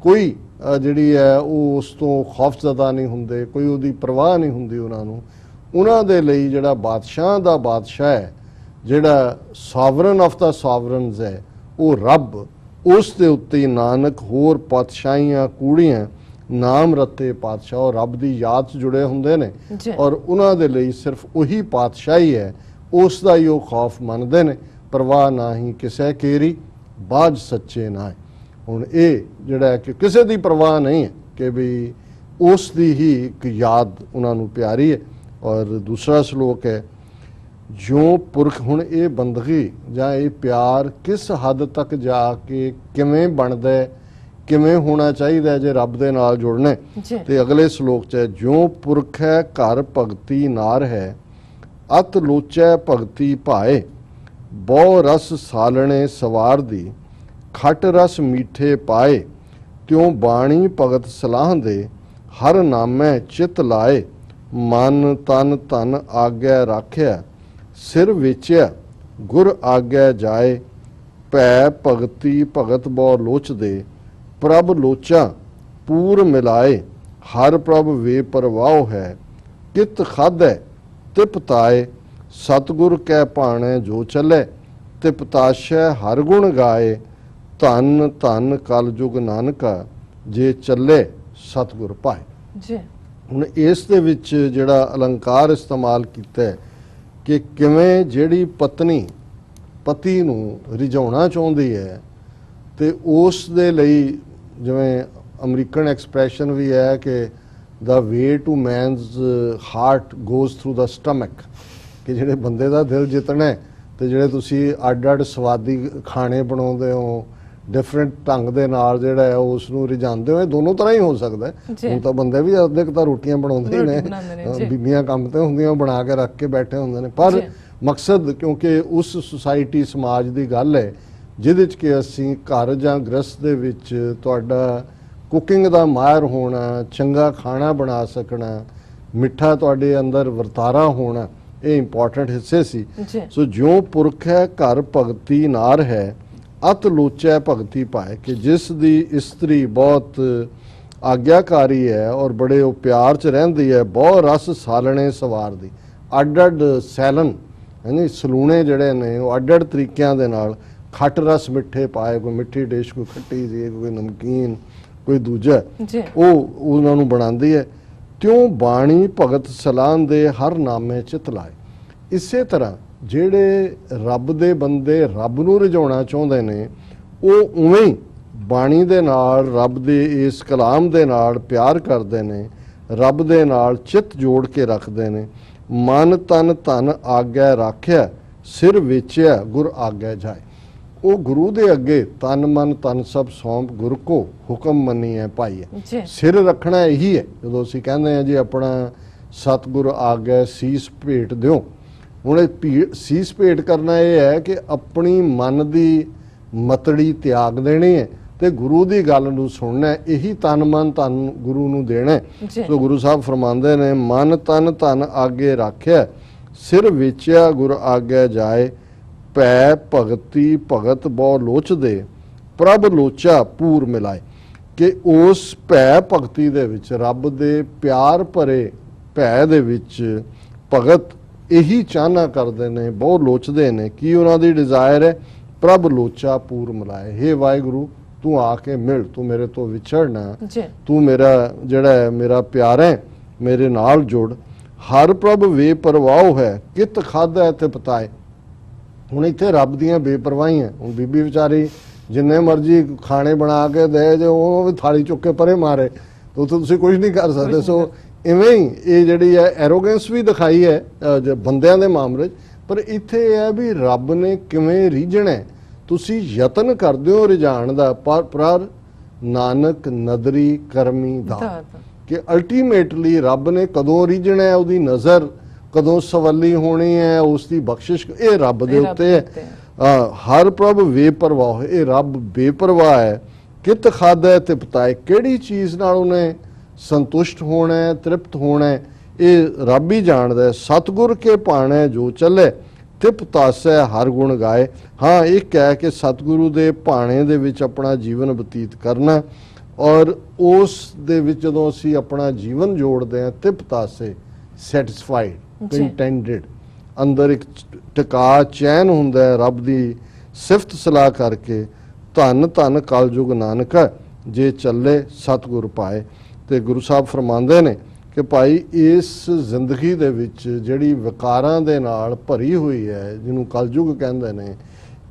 B: ਕੋਈ ਜਿਹੜੀ ਹੈ ਉਹ ਉਸ ਤੋਂ ਖੌਫਜ਼ਦਾ ਨਹੀਂ ਹੁੰਦੇ, ਕੋਈ ਉਹਦੀ ਪਰਵਾਹ ਨਹੀਂ ਹੁੰਦੀ ਉਹਨਾਂ ਨੂੰ। ਉਹਨਾਂ ਦੇ ਲਈ ਜਿਹੜਾ ਬਾਦਸ਼ਾਹ ਦਾ ਬਾਦਸ਼ਾਹ ਹੈ, ਜਿਹੜਾ ਸਾਵਰਨ ਆਫ ਦਾ ਸਾਵਰਨਸ ਹੈ, ਉਹ ਰੱਬ, ਉਸ ਦੇ ਉੱਤੇ ਨਾਨਕ ਹੋਰ ਪਾਤਸ਼ਾਹੀਆਂ ਕੂੜੀਆਂ, ਨਾਮ ਰਤੇ ਪਾਤਸ਼ਾਹ, ਉਹ ਰੱਬ ਦੀ ਯਾਦ 'ਚ ਜੁੜੇ ਹੁੰਦੇ ਨੇ।
A: ਜੀ
B: ਔਰ ਉਹਨਾਂ ਦੇ ਲਈ ਸਿਰਫ ਉਹੀ ਪਾਤਸ਼ਾਹੀ ਹੈ, ਉਸ ਦਾ ਹੀ ਉਹ ਖੌਫ ਮੰਨਦੇ ਨੇ। ਪਰਵਾਹ ਨਾ ਹੀ ਕਿਸੇ ਕੇਰੀ, ਬਾਝ ਸੱਚੇ ਨਾ ਹੈ। ਹੁਣ ਇਹ ਜਿਹੜਾ ਹੈ ਕਿ ਕਿਸੇ ਦੀ ਪਰਵਾਹ ਨਹੀਂ ਹੈ, ਕਿ ਵੀ ਉਸ ਦੀ ਹੀ ਇੱਕ ਯਾਦ ਉਹਨਾਂ ਨੂੰ ਪਿਆਰੀ ਹੈ। ਔਰ ਦੂਸਰਾ ਸ਼ਲੋਕ ਹੈ, ਜਿਉਂ ਪੁਰਖ। ਹੁਣ ਇਹ ਬੰਦਗੀ ਜਾਂ ਇਹ ਪਿਆਰ ਕਿਸ ਹੱਦ ਤੱਕ ਜਾ ਕੇ ਕਿਵੇਂ ਬਣਦਾ ਹੈ, ਕਿਵੇਂ ਹੋਣਾ ਚਾਹੀਦਾ ਜੇ ਰੱਬ ਦੇ ਨਾਲ ਜੁੜਨਾ।
A: ਜੀ
B: ਤੇ ਅਗਲੇ ਸ਼ਲੋਕ 'ਚ ਹੈ, ਜਿਉਂ ਪੁਰਖ ਹੈ ਘਰ ਭਗਤੀ ਨਾਰ ਹੈ, ਅਤ ਲੋਚੈ ਭਗਤੀ ਭਾਏ। ਬਹੁ ਰਸ ਸਾਲਣੇ ਸਵਾਰ ਦੀ, ਖਟ ਰਸ ਮੀਠੇ ਪਾਏ। ਤਿਉ ਬਾਣੀ ਭਗਤ ਸਲਾਹ ਦੇ, ਹਰ ਨਾਮੈ ਚਿਤ ਲਾਏ। ਮਨ ਤਨ ਧਨ ਆਗਿਆ ਰਾਖਿਆ, ਸਿਰ ਵੇਚਿਆ ਗੁਰ ਆਗਿਆ ਜਾਏ। ਭੈ ਭਗਤੀ ਭਗਤ ਬਹੁ ਲੋਚਦੇ, ਪ੍ਰਭ ਲੋਚਾ ਪੂਰ ਮਿਲਾਏ। ਹਰ ਪ੍ਰਭ ਵੇ ਪਰਵਾਹ ਹੈ, ਕਿਤ ਖਾਧੈ ਤਿਪਤਾਏ। ਸਤਿਗੁਰ ਕੈ ਭਾਣੈ ਜੋ ਚੱਲੇ, ਤਿਪਤਾਸ਼ੈ ਹਰ ਗੁਣ ਗਾਏ। ਧੰਨ ਧੰਨ ਕਲ ਯੁਗ ਨਾਨਕਾ, ਜੇ ਚੱਲੇ ਸਤਿਗੁਰ ਪਾਏ।
A: ਜੀ
B: ਹੁਣ ਇਸ ਦੇ ਵਿੱਚ ਜਿਹੜਾ ਅਲੰਕਾਰ ਇਸਤੇਮਾਲ ਕੀਤਾ ਹੈ ਕਿ ਕਿਵੇਂ ਜਿਹੜੀ ਪਤਨੀ ਪਤੀ ਨੂੰ ਰਿਝਾਉਣਾ ਚਾਹੁੰਦੀ ਹੈ ਤੇ ਉਸ ਦੇ ਲਈ, ਜਿਵੇਂ ਅਮਰੀਕਨ ਐਕਸਪ੍ਰੈਸ਼ਨ ਵੀ ਹੈ ਕਿ the way to man's heart goes through the stomach, ਕਿ ਜਿਹੜੇ ਬੰਦੇ ਦਾ ਦਿਲ ਜਿੱਤਣਾ ਹੈ ਤੇ ਜਿਹੜੇ ਤੁਸੀਂ ਅੱਡ ਅੱਡ ਸਵਾਦੀ ਖਾਣੇ ਬਣਾਉਂਦੇ ਹੋ, ਡਿਫਰੈਂਟ ਢੰਗ ਦੇ ਨਾਲ ਜਿਹੜਾ ਹੈ ਉਸ ਨੂੰ ਰਿਝਾਉਂਦੇ ਹੋ, ਇਹ ਦੋਨੋਂ ਤਰ੍ਹਾਂ ਹੀ ਹੋ ਸਕਦਾ ਹੈ। ਹੁਣ ਤਾਂ ਬੰਦੇ ਵੀ ਅੱਧੇ ਕੁ ਤਾਂ ਰੋਟੀਆਂ ਬਣਾਉਂਦੇ ਹੀ ਨੇ, ਬੀਬੀਆਂ ਕੰਮ ਤੇ ਹੁੰਦੀਆਂ ਬਣਾ ਕੇ ਰੱਖ ਕੇ ਬੈਠੇ ਹੁੰਦੇ ਨੇ। ਪਰ ਮਕਸਦ, ਕਿਉਂਕਿ ਉਸ ਸੁਸਾਇਟੀ ਸਮਾਜ ਦੀ ਗੱਲ ਹੈ ਜਿਹਦੇ 'ਚ ਕਿ ਅਸੀਂ ਘਰ ਜਾਂ ਗ੍ਰਸਤ ਦੇ ਵਿੱਚ ਤੁਹਾਡਾ ਕੁਕਿੰਗ ਦਾ ਮਾਹਿਰ ਹੋਣਾ, ਚੰਗਾ ਖਾਣਾ ਬਣਾ ਸਕਣਾ, ਮਿੱਠਾ ਤੁਹਾਡੇ ਅੰਦਰ ਵਰਤਾਰਾ ਹੋਣਾ, ਇਹ ਇੰਪੋਰਟੈਂਟ ਹਿੱਸੇ ਸੀ। ਸੋ ਜਿਉਂ ਪੁਰਖ ਹੈ ਘਰ ਭਗਤੀ ਨਾਰ ਹੈ, ਅਤ ਲੋਚੈ ਭਗਤੀ ਪਾਏ। ਕਿ ਜਿਸ ਦੀ ਇਸਤਰੀ ਬਹੁਤ ਆਗਿਆਕਾਰੀ ਹੈ ਔਰ ਬੜੇ ਉਹ ਪਿਆਰ 'ਚ ਰਹਿੰਦੀ ਹੈ, ਬਹੁਤ ਰਸ ਸਾਲਣੇ ਸਵਾਰ ਦੀ, ਅੱਡ ਅੱਡ ਸੈਲਨ ਹਾਂਜੀ ਸਲੂਣੇ ਜਿਹੜੇ ਨੇ ਉਹ ਅੱਡ ਅੱਡ ਤਰੀਕਿਆਂ ਦੇ ਨਾਲ ਖੱਟ ਰਸ ਮਿੱਠੇ ਪਾਏ। ਕੋਈ ਮਿੱਠੀ ਡਿਸ਼, ਕੋਈ ਖੱਟੀ ਜੀ, ਕੋਈ ਨਮਕੀਨ, ਕੋਈ ਦੂਜਾ, ਉਹ ਉਹਨਾਂ ਨੂੰ ਬਣਾਉਂਦੀ ਹੈ। ਤਿਉਂ ਬਾਣੀ ਭਗਤ ਸਲਾਹ ਦੇ, ਹਰ ਨਾਮੇ ਚਿਤ ਲਾਏ। ਇਸੇ ਤਰ੍ਹਾਂ ਜਿਹੜੇ ਰੱਬ ਦੇ ਬੰਦੇ ਰੱਬ ਨੂੰ ਰਿਝਾਉਣਾ ਚਾਹੁੰਦੇ ਨੇ, ਉਹ ਉਵੇਂ ਹੀ ਬਾਣੀ ਦੇ ਨਾਲ, ਰੱਬ ਦੇ ਇਸ ਕਲਾਮ ਦੇ ਨਾਲ ਪਿਆਰ ਕਰਦੇ ਨੇ, ਰੱਬ ਦੇ ਨਾਲ ਚਿੱਤ ਜੋੜ ਕੇ ਰੱਖਦੇ ਨੇ। ਮਨ ਤਨ ਧਨ ਆਗਿਆ ਰਾਖਿਆ, ਸਿਰ ਵੇਚਿਆ ਗੁਰ ਆਗਿਆ ਜਾਏ। ਉਹ ਗੁਰੂ ਦੇ ਅੱਗੇ ਤਨ ਮਨ ਧਨ ਸਭ ਸੌਂਪ, ਗੁਰ ਕੋ ਹੁਕਮ ਮੰਨੀਐ ਪਾਈਐ। ਸਿਰ ਰੱਖਣਾ ਇਹੀ ਹੈ। ਜਦੋਂ ਅਸੀਂ ਕਹਿੰਦੇ ਹਾਂ ਜੀ ਆਪਣਾ ਸਤਿਗੁਰ ਆਗਿਆ ਸੀਸ ਭੇਟ ਦਿਓ, ਹੁਣ ਇਹ ਸੀਸ ਭੇਟ ਕਰਨਾ ਇਹ ਹੈ ਕਿ ਆਪਣੀ ਮਨ ਦੀ ਮਤੜੀ ਤਿਆਗ ਦੇਣੀ ਹੈ ਤੇ ਗੁਰੂ ਦੀ ਗੱਲ ਨੂੰ ਸੁਣਨਾ ਹੈ, ਇਹੀ ਤਨ ਮਨ ਧਨ ਗੁਰੂ ਨੂੰ ਦੇਣਾ ਹੈ।
A: ਜੀ।
B: ਸੋ ਗੁਰੂ ਸਾਹਿਬ ਫਰਮਾਉਂਦੇ ਨੇ ਮਨ ਤਨ ਧਨ ਆਗੇ ਰੱਖਿਆ, ਸਿਰ ਵੇਚਿਆ ਗੁਰ ਆਗੇ ਜਾਏ, ਭੈ ਭਗਤੀ ਭਗਤ ਬਹੁ ਲੋਚਦੇ, ਪ੍ਰਭ ਲੋਚਾ ਪੂਰ ਮਿਲਾਏ। ਕਿ ਉਸ ਭੈ ਭਗਤੀ ਦੇ ਵਿੱਚ, ਰੱਬ ਦੇ ਪਿਆਰ ਭਰੇ ਭੈ ਦੇ ਵਿੱਚ ਭਗਤ ਇਹੀ ਚਾਹਨਾ ਕਰਦੇ ਨੇ, ਬਹੁਤ ਲੋਚਦੇ ਨੇ। ਕੀ ਉਹਨਾਂ ਦੀ ਡਿਜ਼ਾਇਰ ਹੈ? ਪ੍ਰਭ ਲੋਚਾ ਪੂਰ ਮਿਲਾਏ। ਹੇ ਵਾਹਿਗੁਰੂ, ਤੂੰ ਆ ਕੇ ਮਿਲ, ਤੂੰ ਮੇਰੇ ਤੋਂ ਵਿਛੜ ਨਾ,
A: ਜੀ
B: ਤੂੰ ਮੇਰਾ ਜਿਹੜਾ ਹੈ ਮੇਰਾ ਪਿਆਰਾ ਹੈ, ਮੇਰੇ ਨਾਲ ਜੁੜ। ਹਰ ਪ੍ਰਭ ਵੇ ਪਰਵਾਹ ਹੈ, ਕਿਤ ਖਾਧਾ ਤੇ ਪਤਾਏ। ਹੁਣ ਇੱਥੇ ਰੱਬ ਦੀਆਂ ਬੇਪਰਵਾਹੀਆਂ। ਹੁਣ ਬੀਬੀ ਵਿਚਾਰੀ ਜਿੰਨੇ ਮਰਜ਼ੀ ਖਾਣੇ ਬਣਾ ਕੇ ਦੇ, ਜੇ ਉਹ ਵੀ ਥਾਲੀ ਚੁੱਕ ਕੇ ਪਰੇ ਮਾਰੇ, ਤਾਂ ਉੱਥੇ ਤੁਸੀਂ ਕੁਝ ਨਹੀਂ ਕਰ ਸਕਦੇ। ਸੋ ਇਵੇਂ ਹੀ ਇਹ ਜਿਹੜੀ ਹੈ ਐਰੋਗੈਂਸ ਵੀ ਦਿਖਾਈ ਹੈ ਬੰਦਿਆਂ ਦੇ ਮਾਮਲੇ 'ਚ। ਪਰ ਇੱਥੇ ਇਹ ਹੈ ਵੀ ਰੱਬ ਨੇ ਕਿਵੇਂ ਰੀਝਣਾ ਹੈ। ਤੁਸੀਂ ਯਤਨ ਕਰਦੇ ਹੋ ਰਿਝਾਣ ਦਾ, ਪਰ ਨਾਨਕ ਨਦਰੀ ਕਰਮੀ ਦਾ, ਕਿ ਅਲਟੀਮੇਟਲੀ ਰੱਬ ਨੇ ਕਦੋਂ ਰੀਝਣਾ ਹੈ, ਉਹਦੀ ਨਜ਼ਰ ਕਦੋਂ ਸਵੱਲੀ ਹੋਣੀ ਹੈ, ਉਸ ਦੀ ਬਖਸ਼ਿਸ਼ ਇਹ ਰੱਬ ਦੇ ਉੱਤੇ ਹੈ। ਹਰ ਪ੍ਰਭ ਬੇਪਰਵਾਹ, ਇਹ ਰੱਬ ਬੇਪਰਵਾਹ ਹੈ। ਕਿਤ ਖਾਦਾ ਤੇ ਪਤਾਏ, ਕਿਹੜੀ ਚੀਜ਼ ਨਾਲ ਉਹਨੇ ਸੰਤੁਸ਼ਟ ਹੋਣਾ ਹੈ, ਤ੍ਰਿਪਤ ਹੋਣਾ ਹੈ, ਇਹ ਰੱਬ ਹੀ ਜਾਣਦਾ ਹੈ। ਸਤਿਗੁਰ ਕੇ ਭਾਣੇ ਜੋ ਚੱਲੇ, ਤਿਪ ਤਾਸੈ ਹਰ ਗੁਣ ਗਾਏ। ਹਾਂ, ਇਹ ਕਹਿ ਕੇ ਸਤਿਗੁਰੂ ਦੇ ਭਾਣੇ ਦੇ ਵਿੱਚ ਆਪਣਾ ਜੀਵਨ ਬਤੀਤ ਕਰਨਾ, ਔਰ ਉਸ ਦੇ ਵਿੱਚ ਜਦੋਂ ਅਸੀਂ ਆਪਣਾ ਜੀਵਨ ਜੋੜਦੇ ਹਾਂ, ਤਿਪ ਤਾਸੇ ਸੈਟੀਸਫਾਈਡ, ਕੰਟੈਂਟਡ, ਅੰਦਰ ਇੱਕ ਟਿਕਾ ਚੈਨ ਹੁੰਦਾ ਹੈ ਰੱਬ ਦੀ ਸਿਫਤ ਸਲਾਹ ਕਰਕੇ। ਧੰਨ ਧੰਨ ਕਲਯੁਗ ਨਾਨਕ, ਜੇ ਚੱਲੇ ਸਤਿਗੁਰ ਪਾਏ। ਤੇ ਗੁਰੂ ਸਾਹਿਬ ਫਰਮਾਉਂਦੇ ਨੇ ਕਿ ਭਾਈ ਇਸ ਜ਼ਿੰਦਗੀ ਦੇ ਵਿੱਚ ਜਿਹੜੀ ਵਿਕਾਰਾਂ ਦੇ ਨਾਲ ਭਰੀ ਹੋਈ ਹੈ, ਜਿਹਨੂੰ ਕਲਯੁਗ ਕਹਿੰਦੇ ਨੇ,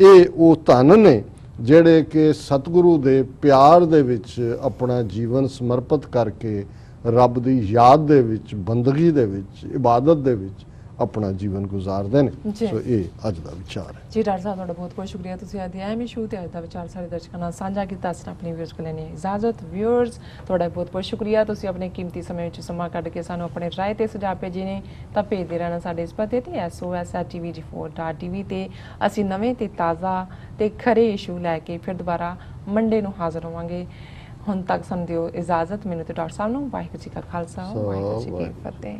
B: ਇਹ ਉਹ ਧਨ ਨੇ ਜਿਹੜੇ ਕਿ ਸਤਿਗੁਰੂ ਦੇ ਪਿਆਰ ਦੇ ਵਿੱਚ ਆਪਣਾ ਜੀਵਨ ਸਮਰਪਿਤ ਕਰਕੇ ਰੱਬ ਦੀ ਯਾਦ ਦੇ ਵਿੱਚ, ਬੰਦਗੀ ਦੇ ਵਿੱਚ, ਇਬਾਦਤ ਦੇ ਵਿੱਚ ਆਪਣਾ ਜੀਵਨ ਗੁਜ਼ਾਰਦੇ ਨੇ। ਸੋ ਇਹ ਅੱਜ ਦਾ ਵਿਚਾਰ ਹੈ
A: ਜੀ। ਡਾਕਟਰ ਸਾਹਿਬ ਤੁਹਾਡਾ ਬਹੁਤ ਬਹੁਤ ਸ਼ੁਕਰੀਆ, ਤੁਸੀਂ ਅੱਜ ਐਮ ਸ਼ੂ ਤੇ ਅੱਜ ਦਾ ਵਿਚਾਰ ਸਾਰੇ ਦਰਸ਼ਕਾਂ ਨਾਲ ਸਾਂਝਾ ਕੀਤਾ। ਅਸੀਂ ਆਪਣੀ ਵਿਊਅਰਸ ਕੋਲ ਲੈਣੀ ਹੈ ਇਜਾਜ਼ਤ। ਵਿਊਅਰਸ, ਤੁਹਾਡਾ ਬਹੁਤ ਬਹੁਤ ਸ਼ੁਕਰੀਆ, ਤੁਸੀਂ ਆਪਣੇ ਕੀਮਤੀ ਸਮੇਂ ਵਿੱਚ ਸਮਾਂ ਕੱਢ ਕੇ ਸਾਨੂੰ ਆਪਣੇ ਰਾਏ ਤੇ ਸੁਝਾਅ ਭੇਜੇ ਨੇ। ਤਾਂ ਭੇਜਦੇ ਰਹਿਣਾ ਸਾਡੇ ਇਸ ਪਤੇ ਤੇ sos@tvg4.tv ਤੇ। ਅਸੀਂ ਨਵੇਂ ਤੇ ਤਾਜ਼ਾ ਤੇ ਖਰੇ ਇਸ਼ੂ ਲੈ ਕੇ ਫਿਰ ਦੁਬਾਰਾ ਮੰਡੇ ਨੂੰ ਹਾਜ਼ਰ ਹੋਵਾਂਗੇ। ਹੁਣ ਤੱਕ ਸਾਨੂੰ ਦਿਓ ਇਜਾਜ਼ਤ, ਮੈਨੂੰ ਤੇ ਡਾਕਟਰ ਸਾਹਿਬ ਨੂੰ। ਵਾਹਿਗੁਰੂ ਜੀ ਕਾ ਖਾਲਸਾ, ਵਾਹਿਗੁਰੂ ਜੀ ਕੀ ਫਤਿਹ।